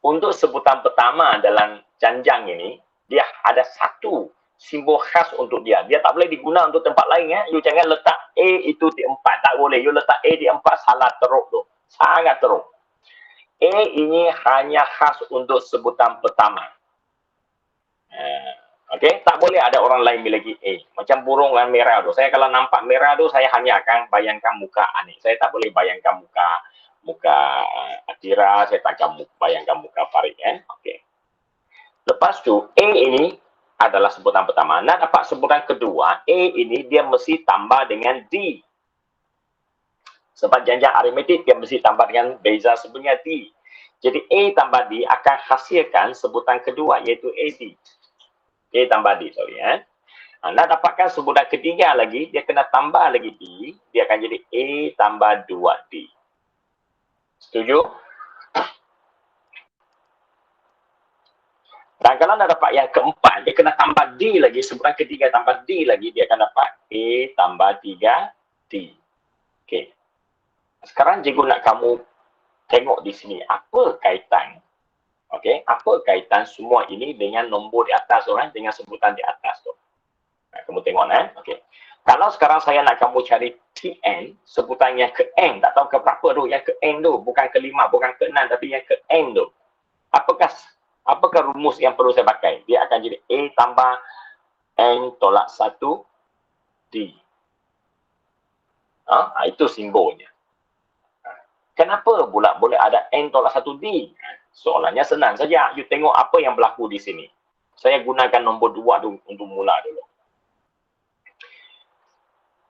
untuk sebutan pertama dalam janjang ini, dia ada satu simbol khas untuk dia. Dia tak boleh digunakan untuk tempat lain You jangan letak A itu di 4, tak boleh. You letak A di 4, salah teruk tu. Sangat teruk. A ini hanya khas untuk sebutan pertama. Okey, tak boleh ada orang lain miliki A. Macam burung yang merah tu. Saya kalau nampak merah tu, saya hanya akan bayangkan muka Anik. Saya tak boleh bayangkan muka Atira, saya tak akan bayangkan muka Farid Okey. Lepas tu A ini adalah sebutan pertama. Nak dapat sebutan kedua, A ini dia mesti tambah dengan D. Sebab janjang aritmetik dia mesti tambah dengan beza sebenarnya D. Jadi A tambah D akan hasilkan sebutan kedua iaitu AD. A tambah D, sorry nak dapatkan sebutan ketiga lagi, dia kena tambah lagi D, dia akan jadi A tambah 2D. Setuju? Dan kalau nak dapat yang keempat, dia kena tambah D lagi, sebutan ketiga tambah D lagi, dia akan dapat A tambah 3D. Okey. Sekarang cikgu nak kamu tengok di sini, apa kaitan Okey, apa kaitan semua ini dengan nombor di atas dengan sebutan di atas tu. Kamu tengok Okey. Kalau sekarang saya nak kamu cari TN, sebutan yang ke N, tak tahu ke berapa tu, yang ke N tu, bukan ke 5, bukan ke 6, tapi yang ke N tu. Apakah rumus yang perlu saya pakai? Dia akan jadi A tambah N tolak 1 D. Itu simbolnya. Kenapa pula boleh ada N tolak 1 D? Soalannya senang saja. You tengok apa yang berlaku di sini. Saya gunakan nombor 2 tu untuk mula dulu.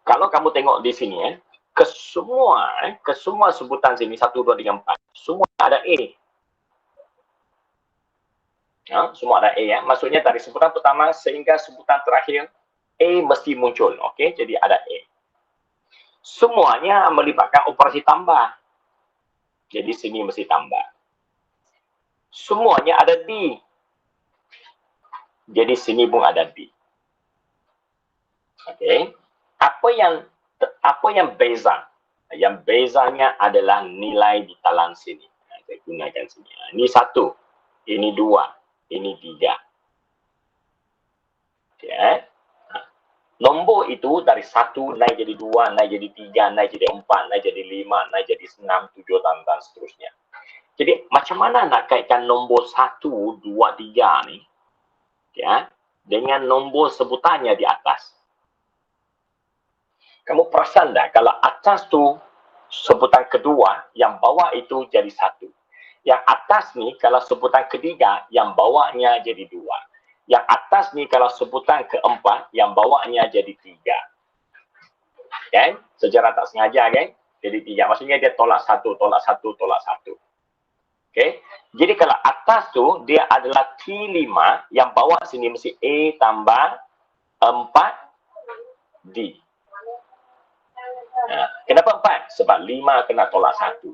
Kalau kamu tengok di sini, kesemua sebutan sini, 1, 2, 3, 4, semua ada A. Semua ada A Maksudnya dari sebutan pertama sehingga sebutan terakhir, A mesti muncul. Okey, jadi ada A. Semuanya melibatkan operasi tambah. Jadi sini mesti tambah. Semuanya ada D. Jadi sini pun ada D. Okey. Apa yang beza? Yang bezanya adalah nilai di talang sini. Saya gunakan sini. Ini 1, ini 2, ini 3. Okey. Nombor itu dari 1 naik jadi 2, naik jadi 3, naik jadi 4, naik jadi 5, naik jadi 6, 7 dan seterusnya. Jadi macam mana nak kaitkan nombor 1, 2, 3 ni dengan nombor sebutannya di atas? Kamu perasan tak kalau atas tu sebutan kedua, yang bawah itu jadi 1. Yang atas ni kalau sebutan ketiga, yang bawahnya jadi 2. Yang atas ni kalau sebutan keempat, yang bawahnya jadi 3. Kan? Secara tak sengaja kan? Jadi 3. Maksudnya dia tolak 1, tolak 1, tolak 1. Okey. Jadi kalau atas tu dia adalah T5, yang bawah sini mesti A tambah 4D. Kenapa 4? Sebab 5 kena tolak 1.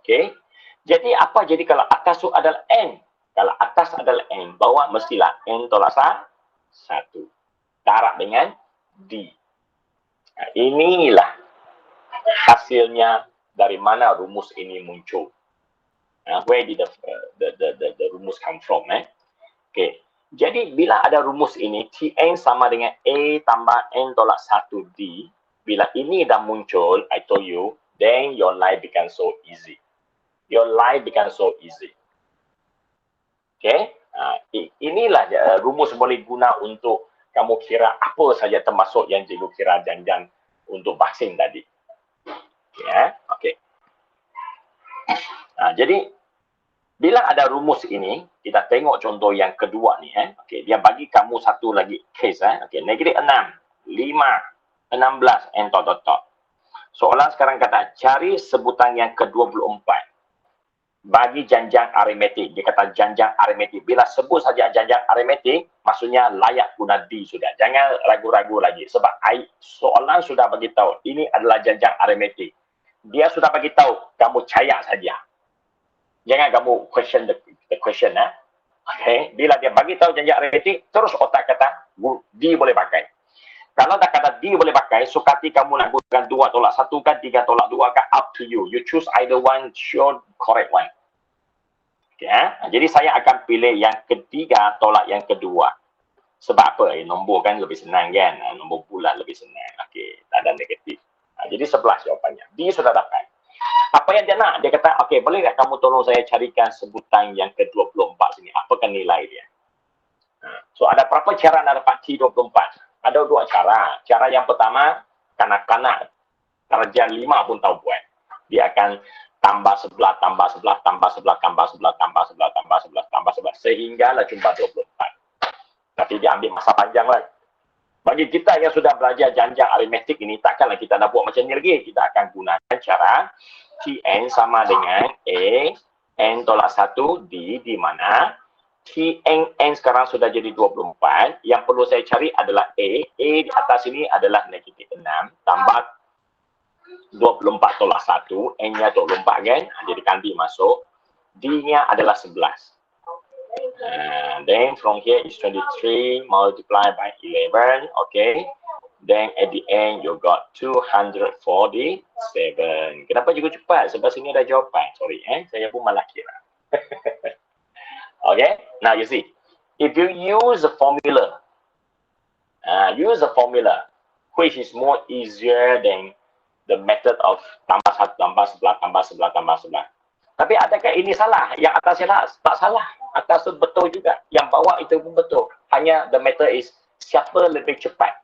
Okey. Jadi apa jadi kalau atas tu adalah N? Kalau atas adalah N, bawah mestilah N tolak 1. Darab dengan D. Inilah hasilnya dari mana rumus ini muncul. Where did the rumus come from? Okay. Jadi bila ada rumus ini, Tn sama dengan A tambah N tolak 1D, bila ini dah muncul, I told you, then your life becomes so easy. Your life becomes so easy. Okay. Inilah rumus boleh guna untuk kamu kira apa saja termasuk yang cikgu kira janjian untuk vaksin tadi. Ya, okey. Jadi bila ada rumus ini, kita tengok contoh yang kedua ni. Okey, dia bagi kamu satu lagi case. Okey, negatif 6, 5, 16, and dot. Soalan sekarang kata, cari sebutan yang ke-24. Bagi janjang aritmetik. Dia kata janjang aritmetik. Bila sebut saja janjang aritmetik, maksudnya layak guna D sudah. Jangan ragu-ragu lagi. Sebab soalan sudah bagi tahu, ini adalah janjang aritmetik. Dia sudah bagi tahu, kamu percaya saja. Jangan kamu question the question. Okay. Bila dia bagi tahu janjang aritmetik, terus otak kata, D boleh pakai. Kalau dah kata D boleh pakai, sukati kamu nak gunakan 2 tolak 1 kan, 3 tolak 2 kan, up to you. You choose either one, sure correct one. Okay, jadi saya akan pilih yang ketiga tolak yang kedua. Sebab apa? Nombor kan lebih senang kan? Nombor bulat lebih senang. Okey, tak ada negatif. Jadi 11 jawapannya. D sudah dapat. Apa yang dia nak? Dia kata, okey, boleh tak kamu tolong saya carikan sebutan yang ke-24 sini? Apakah nilai dia? So, ada berapa cara nak dapat T24? Ada 2 cara. Cara yang pertama, kanak-kanak darjah 5 pun tahu buat. Dia akan tambah sebelah, tambah sebelah, tambah sebelah, tambah sebelah, tambah sebelah, tambah sebelah, tambah sebelah, sehinggalah jumpa 24. Tapi dia ambil masa panjang lah. Bagi kita yang sudah belajar janjang aritmetik ini, takkanlah kita nak buat macam ni lagi. Kita akan gunakan cara Tn sama dengan A, N tolak 1, D, di mana Tn sekarang sudah jadi 24. Yang perlu saya cari adalah A. A di atas ini adalah negatif 6, tambah 24 tolak 1, N-nya 24 kan, jadi kanti masuk, D-nya adalah 11. Then from here is 23 multiplied by 11, okay. Then at the end you got 247. Kenapa juga cepat? Sebab sini ada jawapan. Sorry, saya pun malah kira. Okay, now you see, if you use the formula, which is more easier than the method of tambah 1, tambah sebelah, tambah sebelah, tambah sebelah. Tapi adakah ini salah? Yang atas salah? Tak salah. Atas itu betul juga. Yang bawah itu pun betul. Hanya the matter is siapa lebih cepat.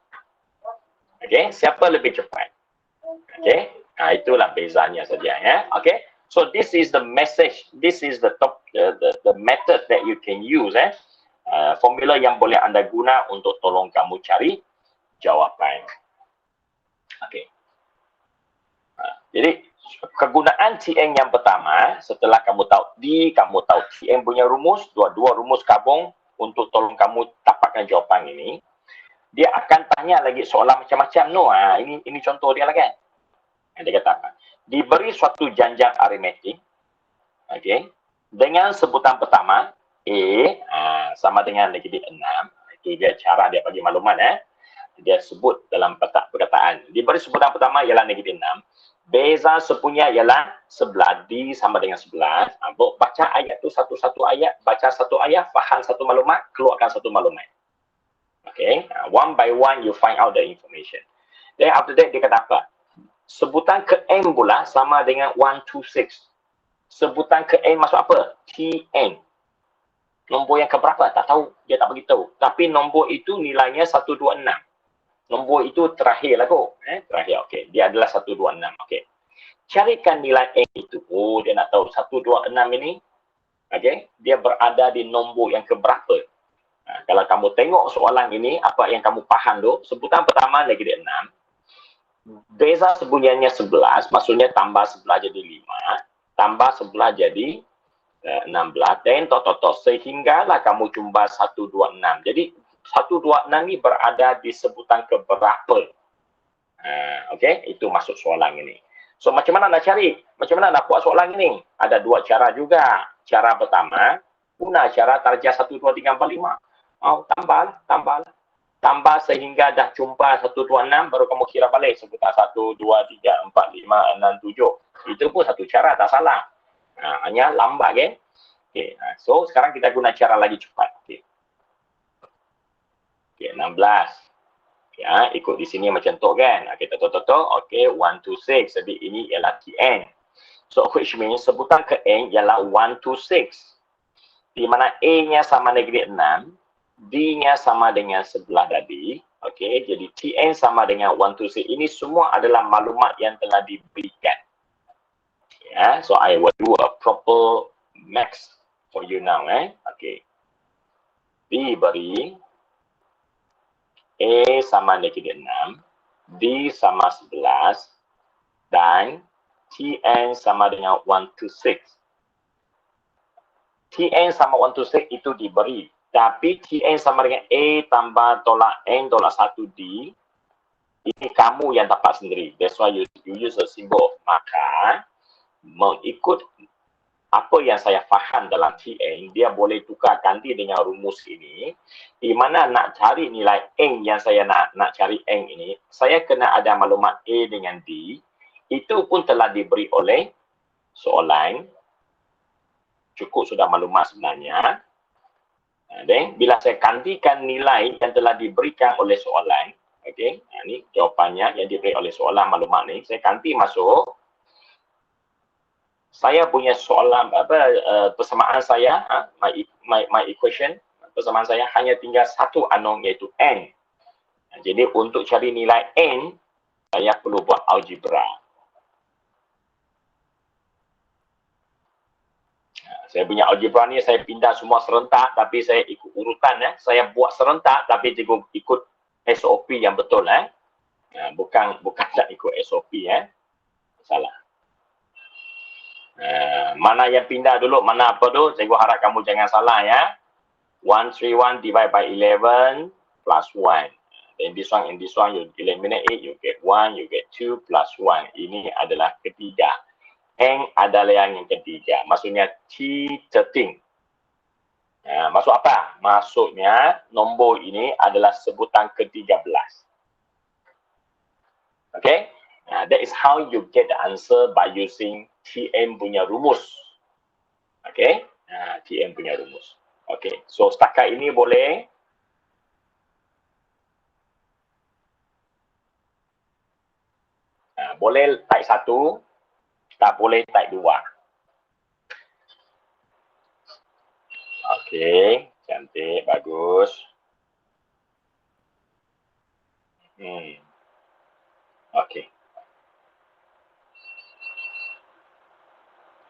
Okay, siapa lebih cepat. Okay, itulah bezanya saja ya. Okay, so this is the message. This is the top, the method that you can use. Formula yang boleh anda guna untuk tolong kamu cari jawapan. Okay. Jadi kegunaan Tn yang pertama, setelah kamu tahu D, kamu tahu Tn punya rumus, dua-dua rumus gabung untuk tolong kamu dapatkan jawapan ini. Dia akan tanya lagi soalan macam-macam. No, ini contoh dia lah kan. Dia kata apa? Diberi suatu janjang aritmetik, okay, dengan sebutan pertama A sama dengan negatif 6. Itu dia cara dia bagi maklumat. Dia sebut dalam perkataan. Diberi sebutan pertama ialah negatif 6. Beza sepunya ialah 11, D sama dengan 11. Baca ayat tu satu-satu ayat, baca satu ayat, faham satu maklumat, keluarkan satu maklumat. Okay, one by one you find out the information. Then after that dia kata apa? Sebutan ke N pula sama dengan 126. Sebutan ke N masuk apa? Tn. Nombor yang keberapa? Tak tahu, dia tak beritahu. Tapi nombor itu nilainya 126. Nombor itu terakhir lah kot. Terakhir, okey. Dia adalah 126. Okey. Carikan nilai N itu. Oh, dia nak tahu 126 ini. Okey. Dia berada di nombor yang keberapa. Kalau kamu tengok soalan ini, apa yang kamu faham tu, sebutan pertama negatif 6. Beza sebenarnya 11. Maksudnya tambah 11 jadi 5. Tambah 11 jadi 16. Dan sehinggalah kamu jumpa 126. Jadi 126 ni berada di sebutan keberapa. Okey, itu masuk soalan ini. So macam mana nak cari? Macam mana nak buat soalan ini? Ada 2 cara juga. Cara pertama, guna cara darjah 1, 2, 3, 4, 5. Tambahlah. tambah sehingga dah jumpa 126, baru kamu kira balik sebutan 1, 2, 3, 4, 5, 6, 7. Itu pun satu cara, tak salah. Hanya lambat kan? Okay. So sekarang kita guna cara lagi cepat. Okay. 16. Ya, ikut di sini macam tu kan. Kita tok. Okay, 1 to 6. Jadi ini ialah Tn. So which means sebutan ke n ialah 1 to 6. Di mana A-nya sama negatif 6, D-nya sama dengan sebelah tadi. Okay, jadi Tn sama dengan 1 to 6. Ini semua adalah maklumat yang telah diberikan. Yeah, so I will do a proper max for you now. Okay. Diberi A sama negatif 6, D sama 11, dan Tn sama dengan 1 to 6. Tn sama 1 to 6 itu diberi. Tapi Tn sama dengan A tambah tolak N tolak 1D, ini kamu yang dapat sendiri. That's why you use a symbol. Maka, mengikut apa yang saya faham dalam Tn, dia boleh tukar ganti dengan rumus ini. Di mana nak cari nilai N yang saya nak cari N ini, saya kena ada maklumat A dengan D. Itu pun telah diberi oleh soalan. Cukup sudah maklumat sebenarnya. Dan bila saya gantikan nilai yang telah diberikan oleh soalan, okey, ini jawapannya yang diberi oleh soalan maklumat ni, saya ganti masuk. Saya punya soalan persamaan saya, my equation, persamaan saya hanya tinggal satu unknown iaitu n. Jadi untuk cari nilai n, saya perlu buat algebra. Saya punya algebra ni saya pindah semua serentak, tapi saya ikut urutan. Saya buat serentak tapi ikut SOP yang betul. Bukan tak ikut SOP. Salah. Mana yang pindah dulu, mana apa dulu, saya harap kamu jangan salah ya. 131 divided by 11 plus 1. Then this one and this one, you eliminate it, you get 1, you get 2 plus 1. Ini adalah ketiga. N adalah yang ketiga. Maksudnya T13. Maksud apa? Maksudnya nombor ini adalah sebutan ke-13. Okay? That is how you get the answer by using Tn punya rumus. Okay? Tn punya rumus. Okay. So setakat ini boleh. Boleh type 1. Tak boleh type 2. Okey, cantik, bagus. Okey.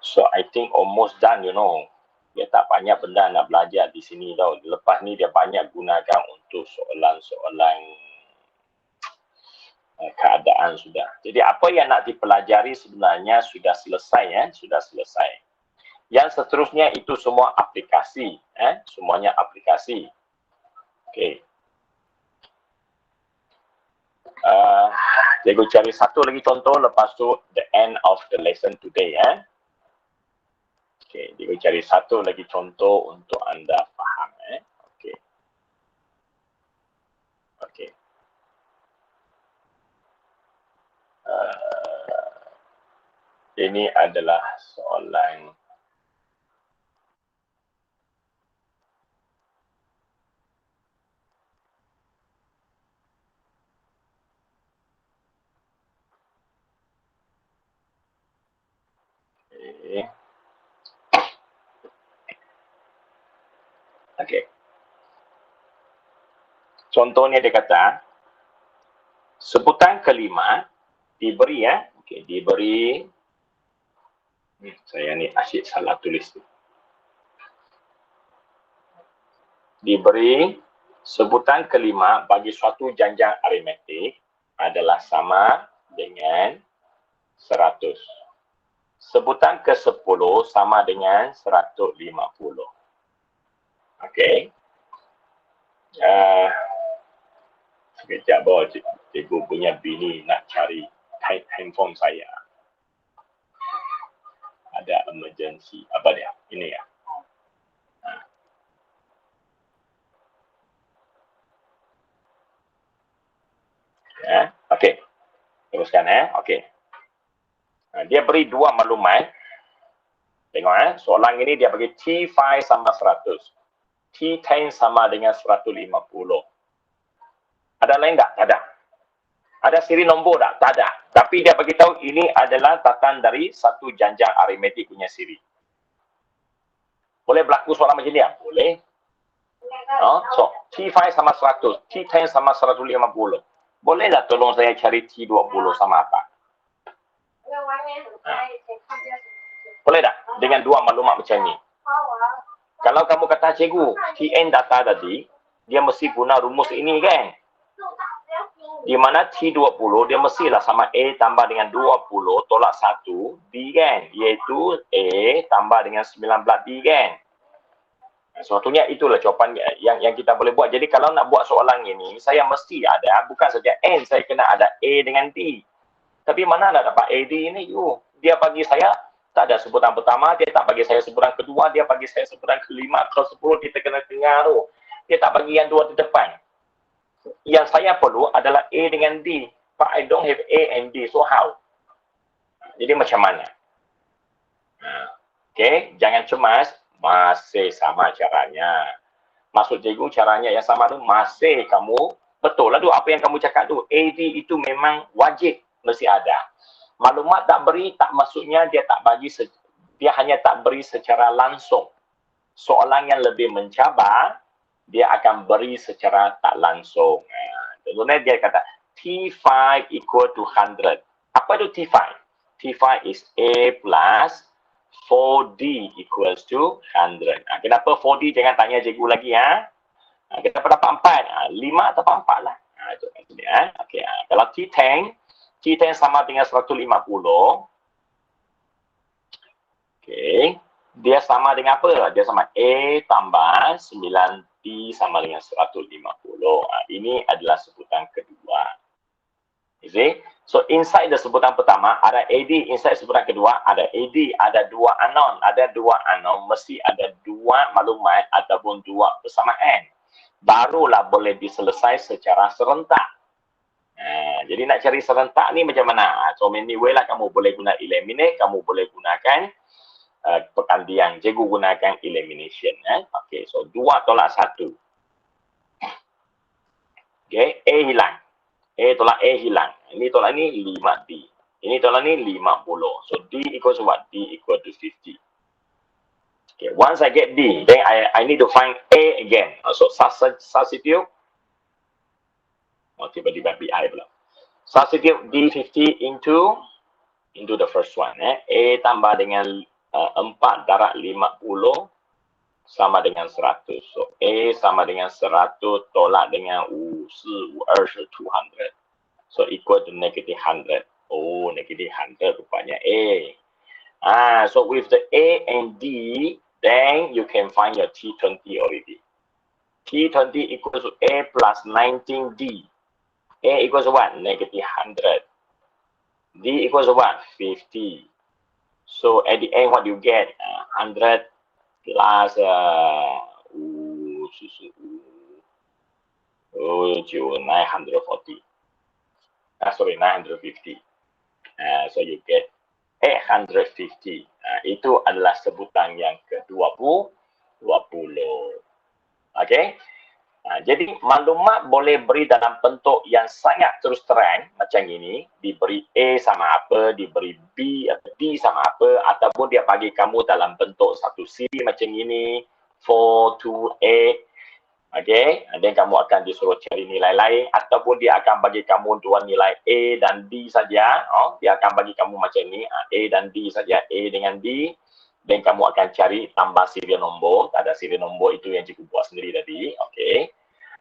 So I think almost done, you know. Dia tak banyak benda nak belajar di sini tau. Lepas ni dia banyak gunakan untuk soalan-soalan keadaan sudah. Jadi apa yang nak dipelajari sebenarnya sudah selesai. Sudah selesai. Yang seterusnya itu semua aplikasi. Semuanya aplikasi. Okey. Cikgu cari satu lagi contoh, lepas tu the end of the lesson today. Okey, cikgu cari satu lagi contoh untuk anda faham. Okey. Okey. Ini adalah soalan okey. Contohnya dia kata sebutan kelima diberi okey, diberi saya ni asyik salah tulis tu. Diberi sebutan kelima bagi suatu janjang aritmetik adalah sama dengan 100. Sebutan ke-10 sama dengan 150. Okey. Sekejap bawa cikgu punya bini nak cari handphone saya. Ada emergency. Apa dia? Ini ya. Okey. Teruskan okey. Dia beri dua maklumat. Tengok soalan ini dia bagi T5 sama 100. T10 sama dengan 150. Ada lain tak? Tak ada. Ada siri nombor tak? Tak ada. Tapi dia beritahu ini adalah tatan dari satu janjang aritmetik punya siri. Boleh berlaku soalan macam ni? Boleh. So, T5 sama 100, T10 sama 150. Boleh tak tolong saya cari T20 sama apa? Boleh tak? Dengan dua maklumat macam ni. Kalau kamu kata cikgu, Tn data tadi, dia mesti guna rumus ini kan? Di mana T20 dia mestilah sama A tambah dengan 20 tolak 1 B kan? Iaitu A tambah dengan 19 B kan? Suatunya itulah jawapan yang kita boleh buat. Jadi kalau nak buat soalan ini, saya mesti ada, bukan saja N, saya kena ada A dengan D. Tapi mana nak dapat A, D ini? Dia bagi saya tak ada sebutan pertama, dia tak bagi saya sebutan kedua, dia bagi saya sebutan kelima, ke-10 kita kena dengar tu. Dia tak bagi yang dua di depan. Yang saya perlu adalah A dengan D. But I don't have A and D, so how? Jadi macam mana? Okay, jangan cemas, masih sama caranya. Maksud cikgu caranya yang sama tu masih kamu, betul lah tu apa yang kamu cakap tu. AD itu memang wajib, mesti ada. Maklumat tak beri, tak maksudnya dia tak bagi, dia hanya tak beri secara langsung. Soalan yang lebih mencabar, dia akan beri secara tak langsung. Contohnya dia kata, T5 equal to 100. Apa itu T5? T5 is A plus 4D equals to 100. Kenapa 4D? Jangan tanya cikgu lagi ya. Kenapa dapat 4? 5 atau 4 lah. Itu kan dia. Okay. Kalau T10 sama dengan 150. Okay. Dia sama dengan apa? Dia sama A tambah 9D sama dengan 150. Ini adalah sebutan kedua. You see? So, inside the sebutan pertama, ada AD. Inside sebutan kedua, ada AD. Ada dua unknown. Ada dua unknown, mesti ada dua maklumat ataupun dua persamaan. Barulah boleh diselesai secara serentak. Jadi nak cari serentak ni macam mana? So many way lah, kamu boleh guna eliminate, kamu boleh gunakan perkandian. Cikgu gunakan elimination. Okay, so 2 tolak 1. Okay, A hilang. A tolak A hilang. Ini tolak ni 5D. Ini tolak ni 50. So D equals what? D equal to 50. Okay, once I get D, then I need to find A again. So substitute. Tiba-tiba BI pula. Substitute D50 into the first one. A tambah dengan 4 darab 50 sama dengan 100. So A sama dengan 100 tolak dengan 200. So equal to negative 100. Oh, negative 100 rupanya A. So with the A and D, then you can find your T20 already. T20 equals to A plus 19D. A equals to what? Negative 100. D equals to what? 50. So at the end, what do you get? 100 plus 940. Sorry, 950. So you get 850. Itu adalah sebutan yang ke-20. Okay? Jadi maklumat boleh beri dalam bentuk yang sangat terus terang macam ini, diberi A sama apa, diberi B atau D sama apa, ataupun dia bagi kamu dalam bentuk satu siri macam ini, 4, 2, 8. Okay, dan kamu akan disuruh cari nilai lain, ataupun dia akan bagi kamu dua nilai A dan D saja. Dia akan bagi kamu macam ini, A dan D saja, A dengan D. Dan kamu akan cari tambah serial nombor. Tak ada serial nombor itu yang cikgu buat sendiri tadi. Okey.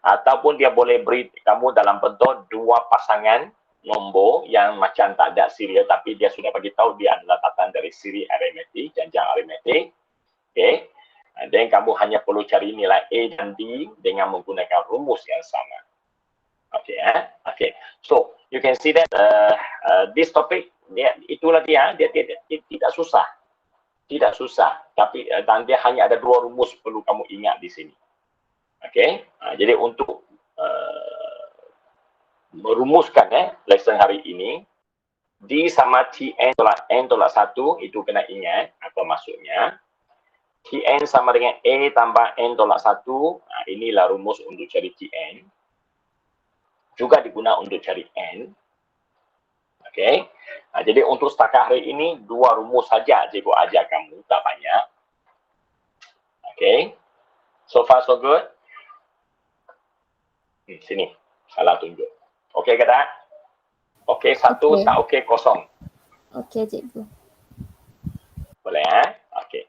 Ataupun dia boleh beri kamu dalam bentuk dua pasangan nombor yang macam tak ada serial, tapi dia sudah bagi tahu dia adalah tatan dari siri aritmetik, janjang aritmetik. Okey. Dan kamu hanya perlu cari nilai A dan D dengan menggunakan rumus yang sama. Okey. Okey. So, you can see that this topic, itulah dia tidak susah. Tidak susah, tapi dan dia hanya ada dua rumus perlu kamu ingat di sini. Okey, jadi untuk merumuskan lesson hari ini. D sama Tn tolak N tolak 1, itu kena ingat apa maksudnya. Tn sama dengan A tambah N tolak 1, inilah rumus untuk cari Tn. Juga digunakan untuk cari N. Okey. Jadi untuk setakat hari ini, 2 rumus saja cikgu ajar kamu, tak banyak. Okey. So far so good? Sini, salah tunjuk. Okey ke tak? Okey, 1, Okey. tak okey, kosong. Okey, cikgu. Boleh okey.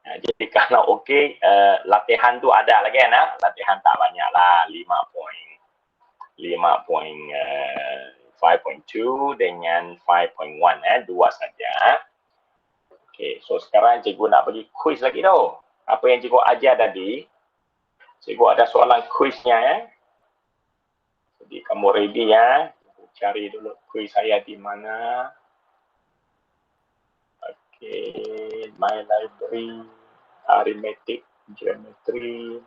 Jadi kalau okey, latihan tu ada lagi latihan tak banyak lah, 5.2 dengan 5.1 dua saja. Okey, so sekarang cikgu nak bagi quiz lagi tau. Apa yang cikgu ajar tadi, cikgu ada soalan quiznya Jadi kamu ready cari dulu quiz saya di mana. Okey, my library, arithmetic, geometry,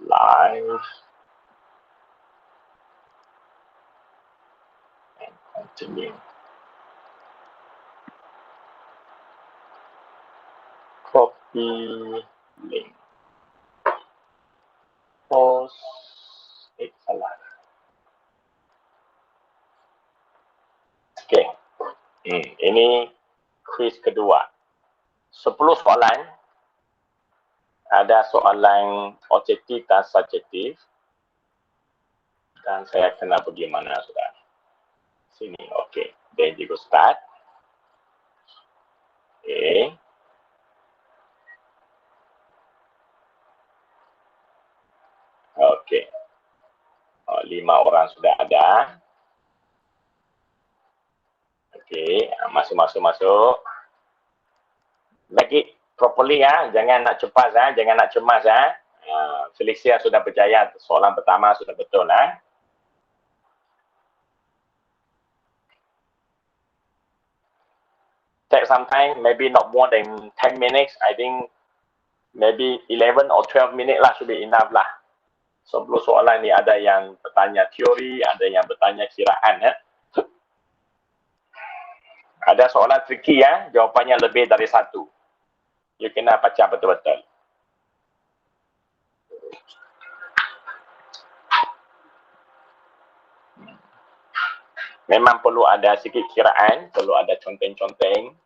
life, and continue. Copy link. Post. Salah. Okey. Ini quiz kedua. 10 soalan. Ada soalan objektif dan subjektif. Dan saya kena pergi mana sudah? Sini, okey. Then you go start. Okey. Okey. 5 orang sudah ada. Okey, masuk. Make it properly jangan nak cepat jangan nak cemas Felicia sudah berjaya, soalan pertama sudah betul Take some time, maybe not more than 10 minutes. I think maybe 11 or 12 minutes lah should be enough lah. 10 soalan ni ada yang bertanya teori, ada yang bertanya kiraan Ada soalan tricky jawapannya lebih dari 1. You kena baca betul-betul. Memang perlu ada sikit kiraan, perlu ada conteng-conteng.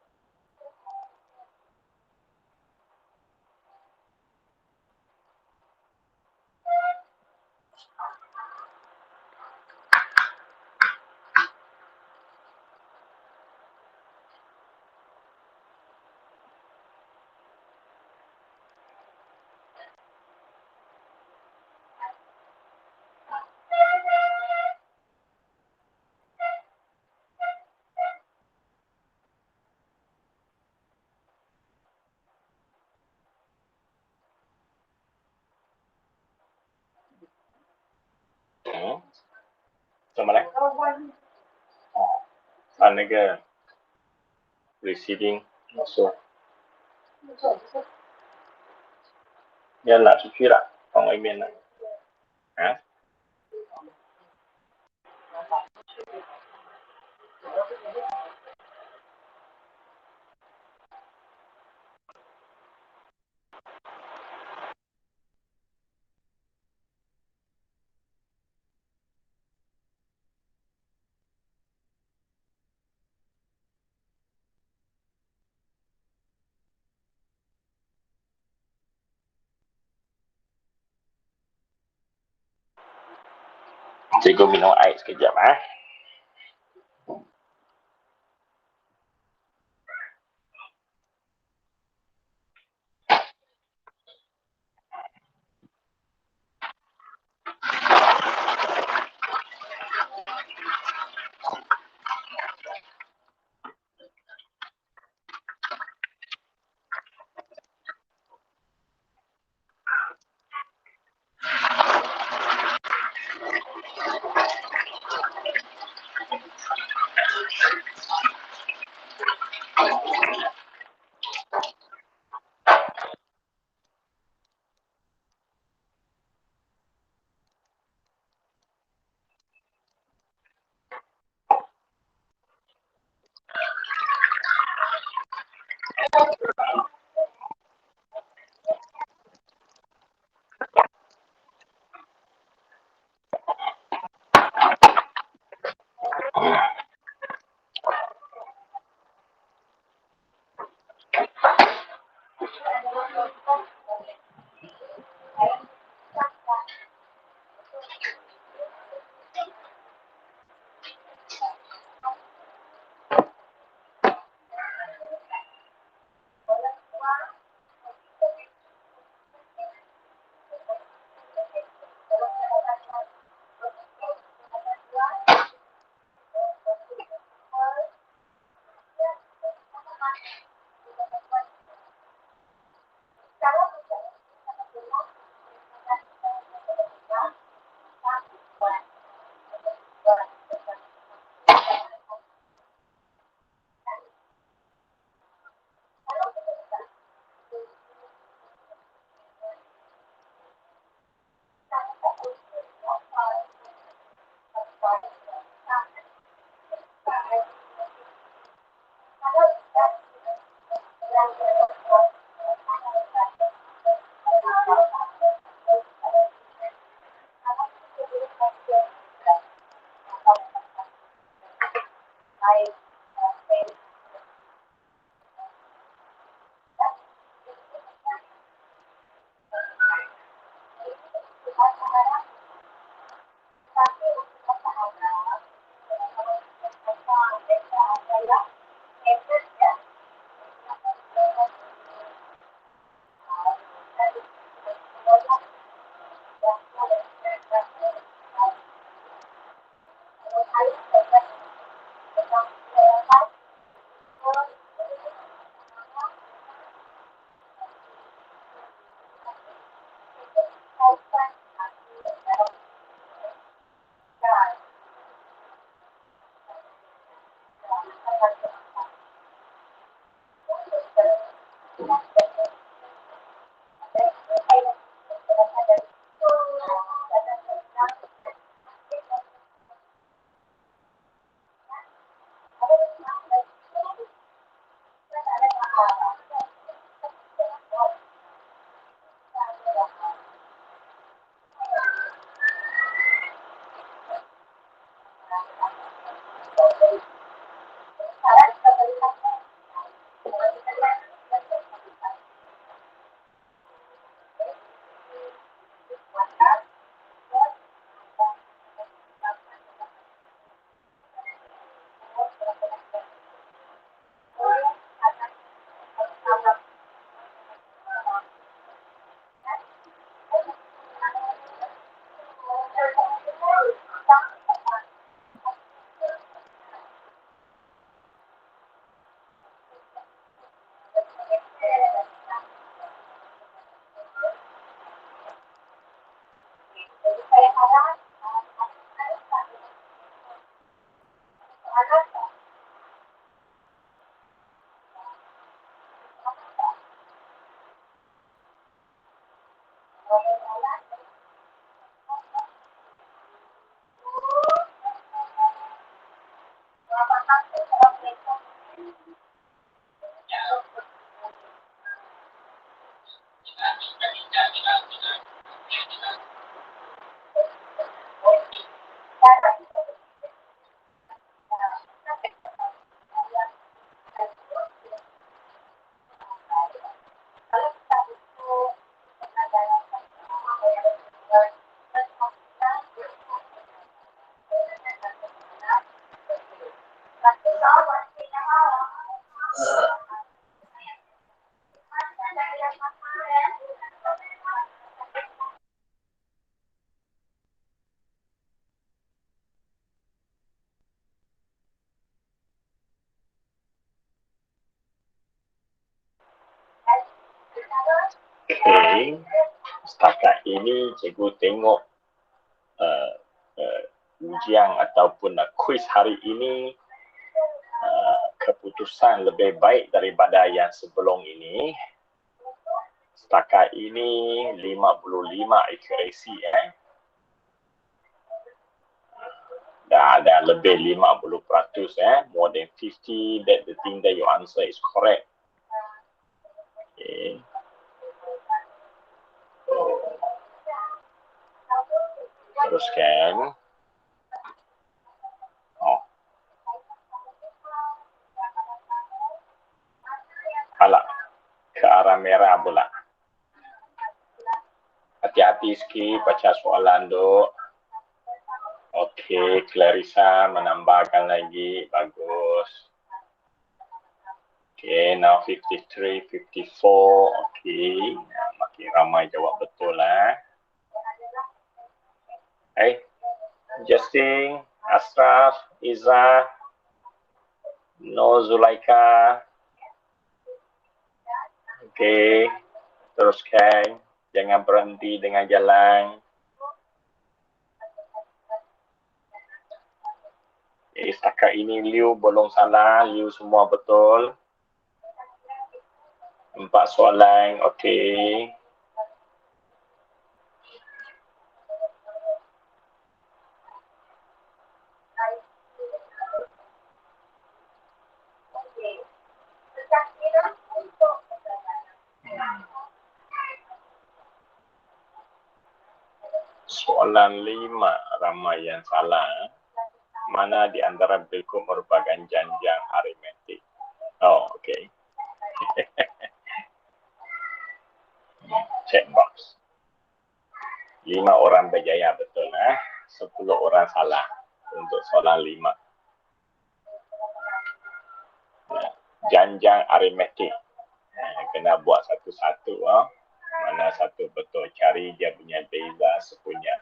Macam mana? Oh, 那个 receiving 说要拿出去了，放外面了。Cikgu minum air sekejap Okey, setakat ini cikgu tengok ujian ataupun kuis hari ini keputusan lebih baik daripada yang sebelum ini. Setakat ini 55 accuracy dah ada lebih 50%, more than 50 that the thing that your answer is correct. Okey. Teruskan. Oh. Alah, ke arah merah pula. Hati-hati sikit baca soalan tu. Okey, Clarissa menambahkan lagi. Bagus. Okay, now 53, 54. Okay, makin ramai jawab betul lah. Hey, Justin, Ashraf, Iza, No Zulaika. Okay, teruskan. Jangan berhenti dengan jalan. Okay, setakat ini Liu belum salah. Liu semua betul. 4 soalan, okey. Soalan 5 ramai yang salah. Mana di antara berikut merupakan janjang aritmetik? Oh, okey. Check box. 5 orang berjaya betul 10 orang salah untuk soalan 5. Janjang aritmetik. Kena buat satu-satu. Mana satu betul, cari dia punya beza sepunya.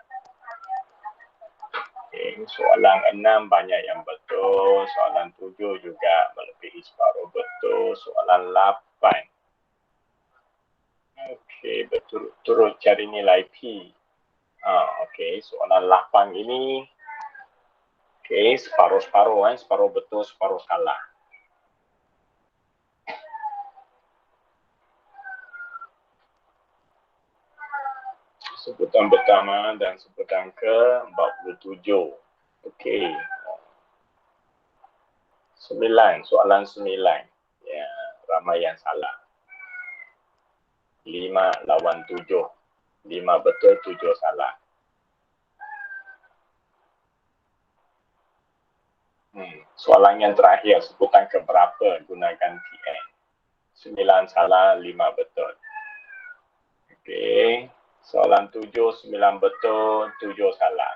Okay. Soalan 6 banyak yang betul. Soalan 7 juga melebihi separuh betul. Soalan 8. Okey, betul. Turut cari nilai P. Okey, soalan 8 ini. Okey, separuh-separuh. Separuh betul, separuh salah. Sebutan pertama dan sebutan ke-47. Okey. 9, soalan 9. Ya, ramai yang salah. 5 lawan 7. 5 betul, 7 salah. Soalan yang terakhir, sebutan keberapa gunakan TN. 9 salah, 5 betul. Okey. Soalan 7, 9 betul, 7 salah.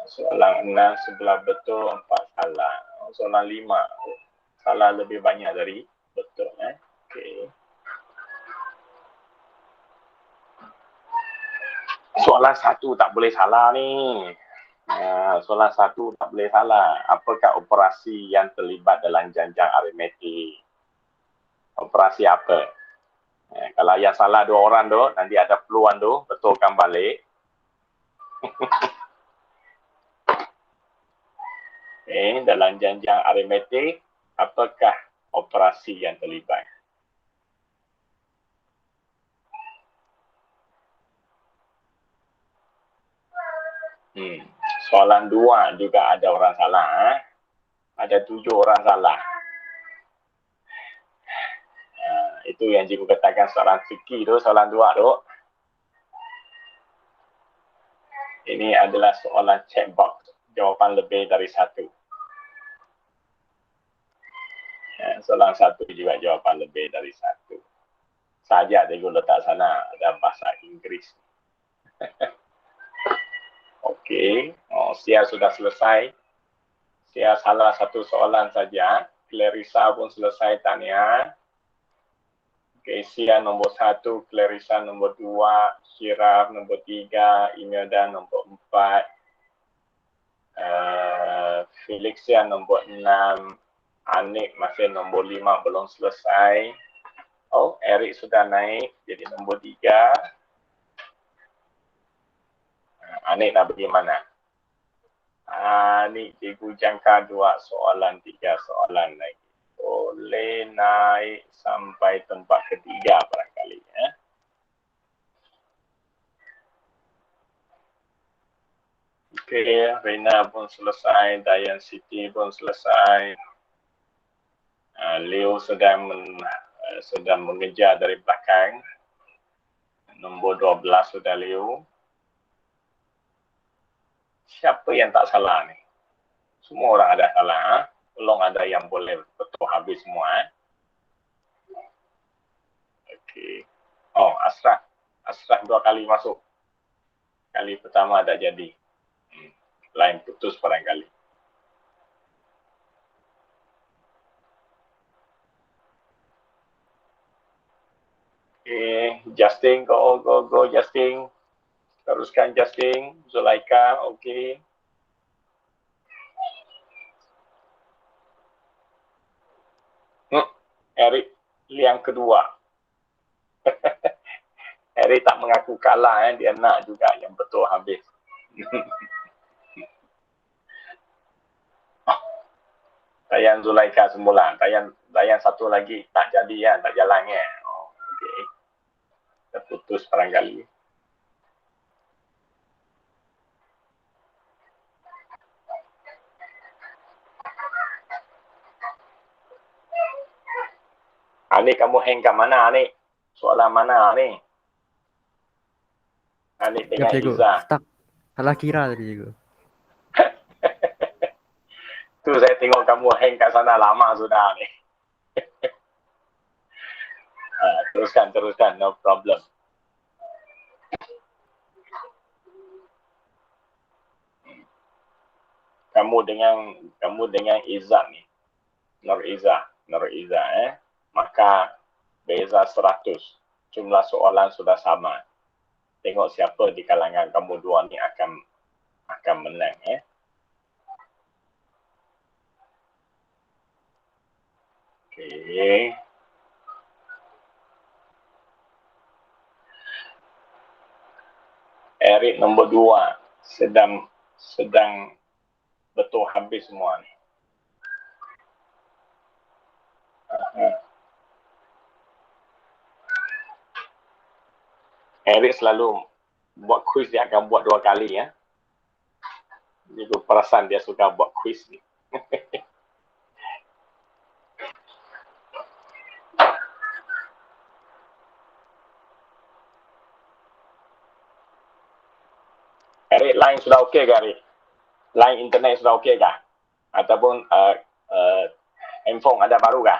Soalan 6, 11 betul, 4 salah. Soalan 5, salah lebih banyak dari betul. Okey. Soalan 1 tak boleh salah ni. Soalan 1 tak boleh salah. Apakah operasi yang terlibat dalam janjang aritmetik? Operasi apa? Kalau yang salah 2 orang tu, nanti ada peluang tu, betulkan balik. Dalam janjang aritmetik, apakah operasi yang terlibat? Soalan 2 juga ada orang salah. Ada 7 orang salah. Itu yang cikgu katakan soalan fikir tu, soalan 2 tu. Ini adalah soalan checkbox. Jawapan lebih dari 1. Soalan 1 juga jawapan lebih dari 1. Saja cikgu letak sana, ada bahasa Inggeris. Okey, Sia sudah selesai. Sia salah satu soalan saja. Clarissa pun selesai tanya. Okey, Sia nombor 1, Clarissa nombor 2, Syiraf nombor 3, Imelda nombor 4, Felixia nombor 6, Anik masih nombor 5 belum selesai. Eric sudah naik jadi nombor 3. Anik nak pergi mana? Ni cikgu jangka 2 soalan, 3 soalan lagi. Boleh naik sampai tempat ketiga barangkali. Okey, Rina pun selesai, Dayan Siti pun selesai. Leo sedang mengejar dari belakang. Nombor 12 sudah Leo. Siapa yang tak salah ni? Semua orang ada salah. Belum ada yang boleh betul habis semua. Okey. Oh, Ashraf. Ashraf 2 kali masuk. Kali pertama tak jadi. Line putus barangkali. Okay, Justin, go Justin. Teruskan Justin, Zulaika, okey. Eric yang kedua. Eric tak mengaku kalah, dia nak juga yang betul habis. Tayan Zulaika semula, tayan satu lagi tak jadi tak jalan Oh, okey. Terputus barangkali. Ni kamu hang kat mana ni? Soalan mana ni? Ni dengan Cikgu, Iza. stuck. Salah kira tadi cikgu. Tu saya tengok kamu hang kat sana lama sudah ni. Teruskan, no problem. Kamu dengan Iza ni. Nur Iza, maka beza 100. Jumlah soalan sudah sama. Tengok siapa di kalangan kamu dua ni akan menang Okey. Eric nombor 2 sedang betul habis semua ni. Eric selalu buat quiz, dia akan buat 2 kali Jadi perasan dia suka buat quiz ni. Eric, line sudah okey ke Eric? Line internet sudah okey ke? Ataupun handphone ada baru ke?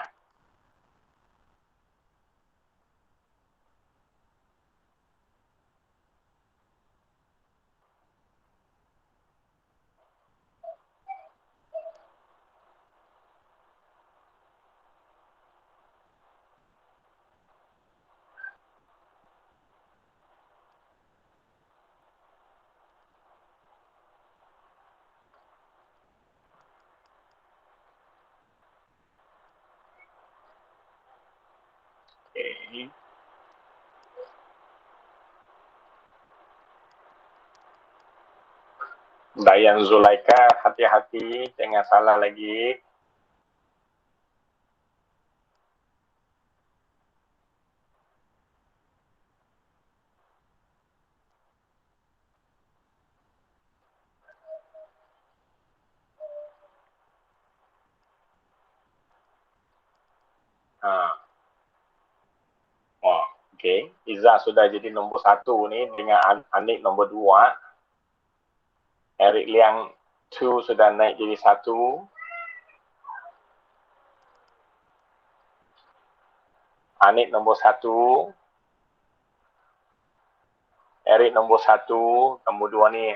Okay. Dayan Zulaika, hati-hati, jangan salah lagi. Okey, Iza sudah jadi nombor 1 ni dengan Anik nombor 2. Eric Liang 2 sudah naik jadi 1. Anik nombor 1. Eric nombor 1. Nombor 2 ni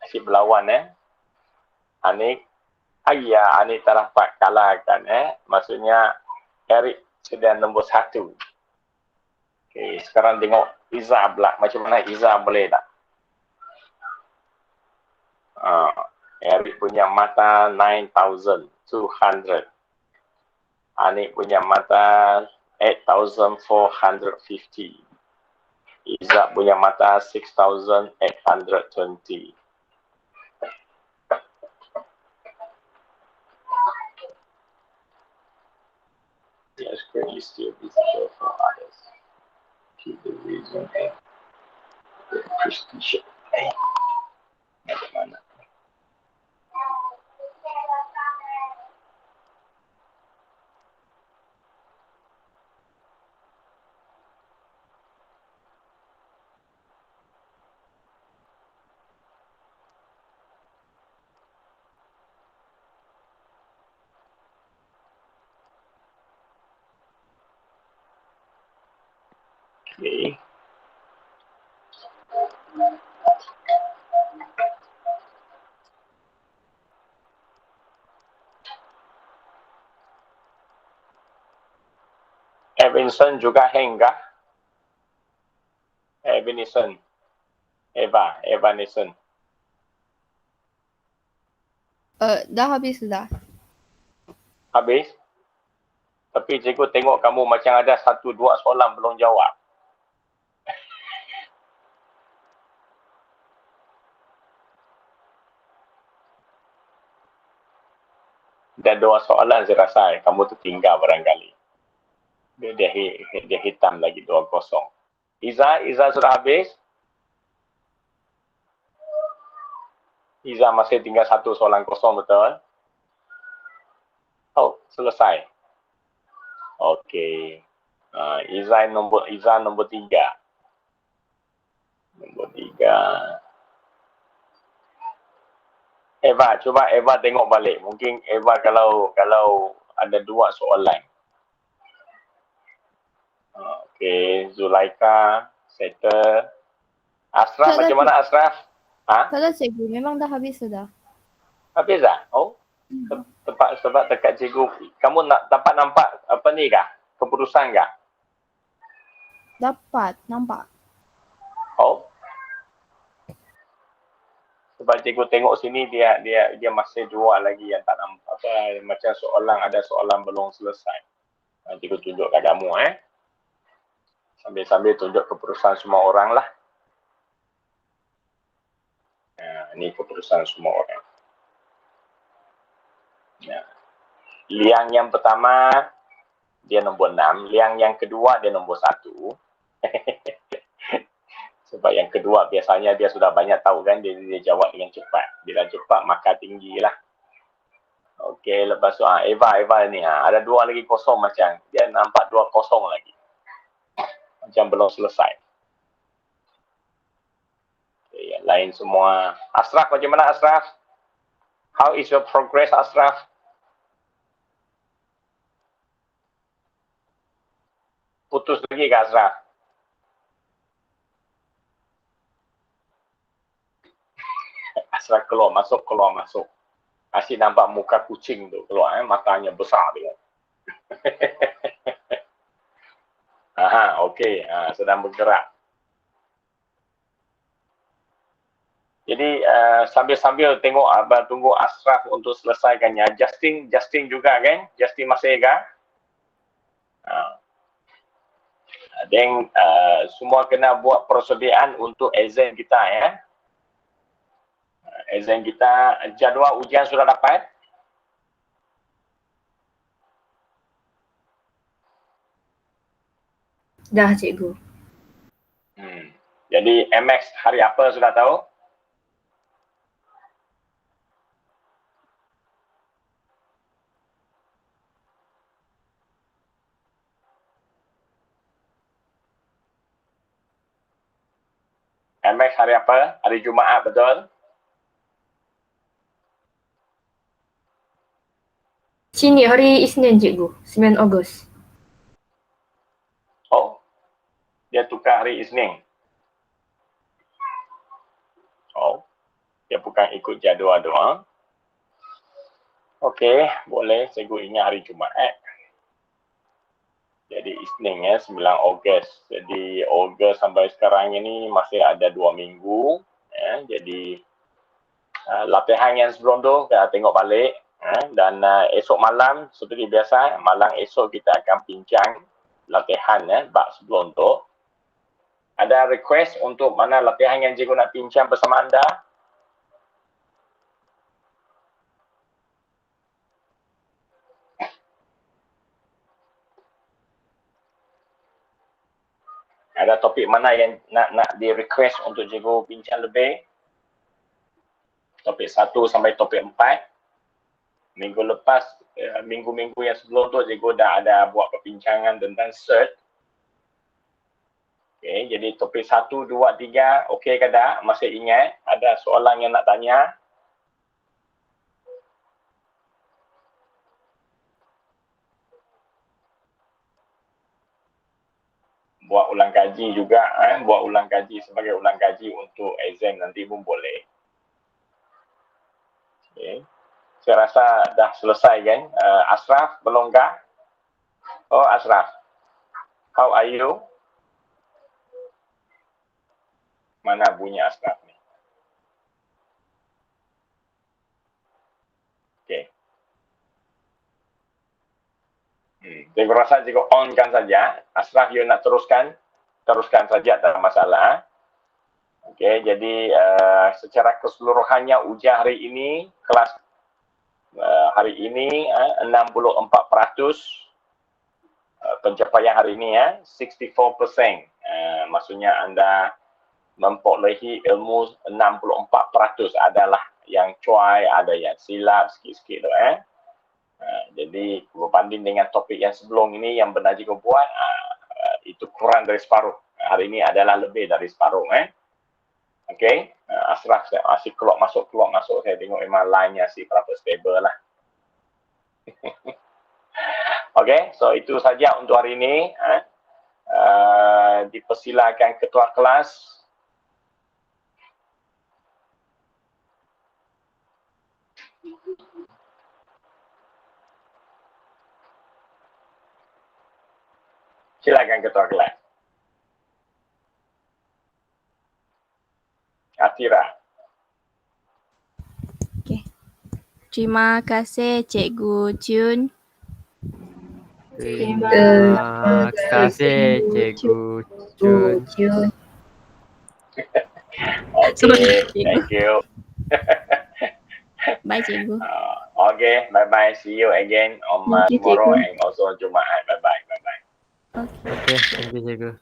asyik berlawan Anik. Anik tak dapat kalahkan Maksudnya Eric sudah nombor 1. Okay, sekarang tengok Iza pula. Macam mana Iza boleh tak? Eric punya mata 9,200. Anik punya mata 8,450. Iza punya mata 6,820. The screen is still visible for others. Keep the reason and the prestige. Mana? Okay. Evinson juga hang kah? Evinson. Eva Nison. Dah habis sudah. Habis? Tapi cikgu tengok kamu macam ada 1-2 soalan belum jawab. Dan 2 soalan saya rasa kamu tertinggal barangkali. Dia hitam lagi 2-0. Iza sudah habis? Iza masih tinggal 1 soalan kosong, betul? Oh, selesai. Okey. Iza nombor 3. Nombor 3. Eva, cuba Eva tengok balik. Mungkin Eva kalau ada 2 soalan. Okey, Zulaika, settle. Ashraf, Sudah, macam mana Ashraf? sudah cikgu, memang dah habis sudah. Habis dah? Oh, sebab dekat cikgu. Kamu nak dapat nampak apa ni kah? Keputusan kah? Dapat, nampak. Oh. Sebab cikgu tengok sini dia masih 2 lagi yang tak nampak. Apa, macam ada soalan belum selesai. Cikgu tunjuk kat kamu Sambil-sambil tunjuk keputusan semua orang lah. Ini keputusan semua orang. Liang yang pertama dia nombor 6, liang yang kedua dia nombor 1. Sebab yang kedua biasanya dia sudah banyak tahu kan, dia jawab dengan cepat. Bila cepat maka tinggi lah. Okey, lepas tu Eva ni ada 2 lagi kosong macam. Dia nampak 2 kosong lagi. Macam belum selesai. Okay, yang lain semua. Ashraf, macam mana Ashraf? How is your progress, Ashraf? Putus lagi ke Ashraf? Ashraf keluar masuk. Asyik nampak muka kucing tu keluar, matanya besar dia. Okey, sedang bergerak. Jadi sambil-sambil tengok tunggu Ashraf untuk selesaikannya. Justin juga kan? Justin masih kan? Dan semua kena buat persediaan untuk exam kita ya. Exam kita, jadual ujian sudah dapat? Dah cikgu. Jadi MX hari apa sudah tahu? MX hari apa? Hari Jumaat, betul? Sini hari Isnin cikgu, 9 Ogos. Oh, dia tukar hari Isnin. Oh, dia bukan ikut jadual doang. Okey, boleh. Cikgu ingat hari Jumaat. Jadi Isnin 9 Ogos. Jadi Ogos sampai sekarang ini masih ada 2 minggu. Jadi latihan yang sebelum tu kita tengok balik. Dan esok malam seperti biasa, malam esok kita akan bincang latihan bab sebelum tu. Ada request untuk mana latihan yang cikgu nak bincang bersama anda? Ada topik mana yang nak di request untuk cikgu bincang lebih? Topik 1 sampai topik 4. Minggu lepas, minggu-minggu yang sebelum tu cikgu dah ada buat perbincangan tentang cert. Okey, jadi topik 1, 2, 3, okey ke tak? Masih ingat? Ada soalan yang nak tanya? buat ulang kaji juga, buat ulang kaji sebagai ulang kaji untuk exam nanti pun boleh. Okay. Saya rasa dah selesai kan. Ashraf, belum kah? Oh, Ashraf. How are you? Mana bunyi Ashraf ni? Okay. Saya rasa jika on-kan saja, Ashraf, you nak teruskan saja, tak ada masalah. Okey, jadi secara keseluruhannya ujian hari ini, kelas hari ini 64% pencapaian hari ini 64%. Maksudnya anda memperolehi ilmu 64% adalah yang cuai, ada yang silap sikit-sikit tu jadi berbanding dengan topik yang sebelum ini yang benar jika buat itu kurang dari separuh. Hari ini adalah lebih dari separuh Okey, Ashraf saya masih keluar masuk saya tengok memang line-nya si berapa stable lah. Okey, so itu saja untuk hari ini. Dipersilakan ketua kelas. Silakan ketua kelas. Atira. Okay. Terima kasih Cikgu Jun. Terima kasih Cikgu Jun. Okay, thank you. Bye Cikgu. Okay, bye-bye. See you again on tomorrow and also Jumaat. Bye-bye. Bye-bye. Okay, thank you Cikgu.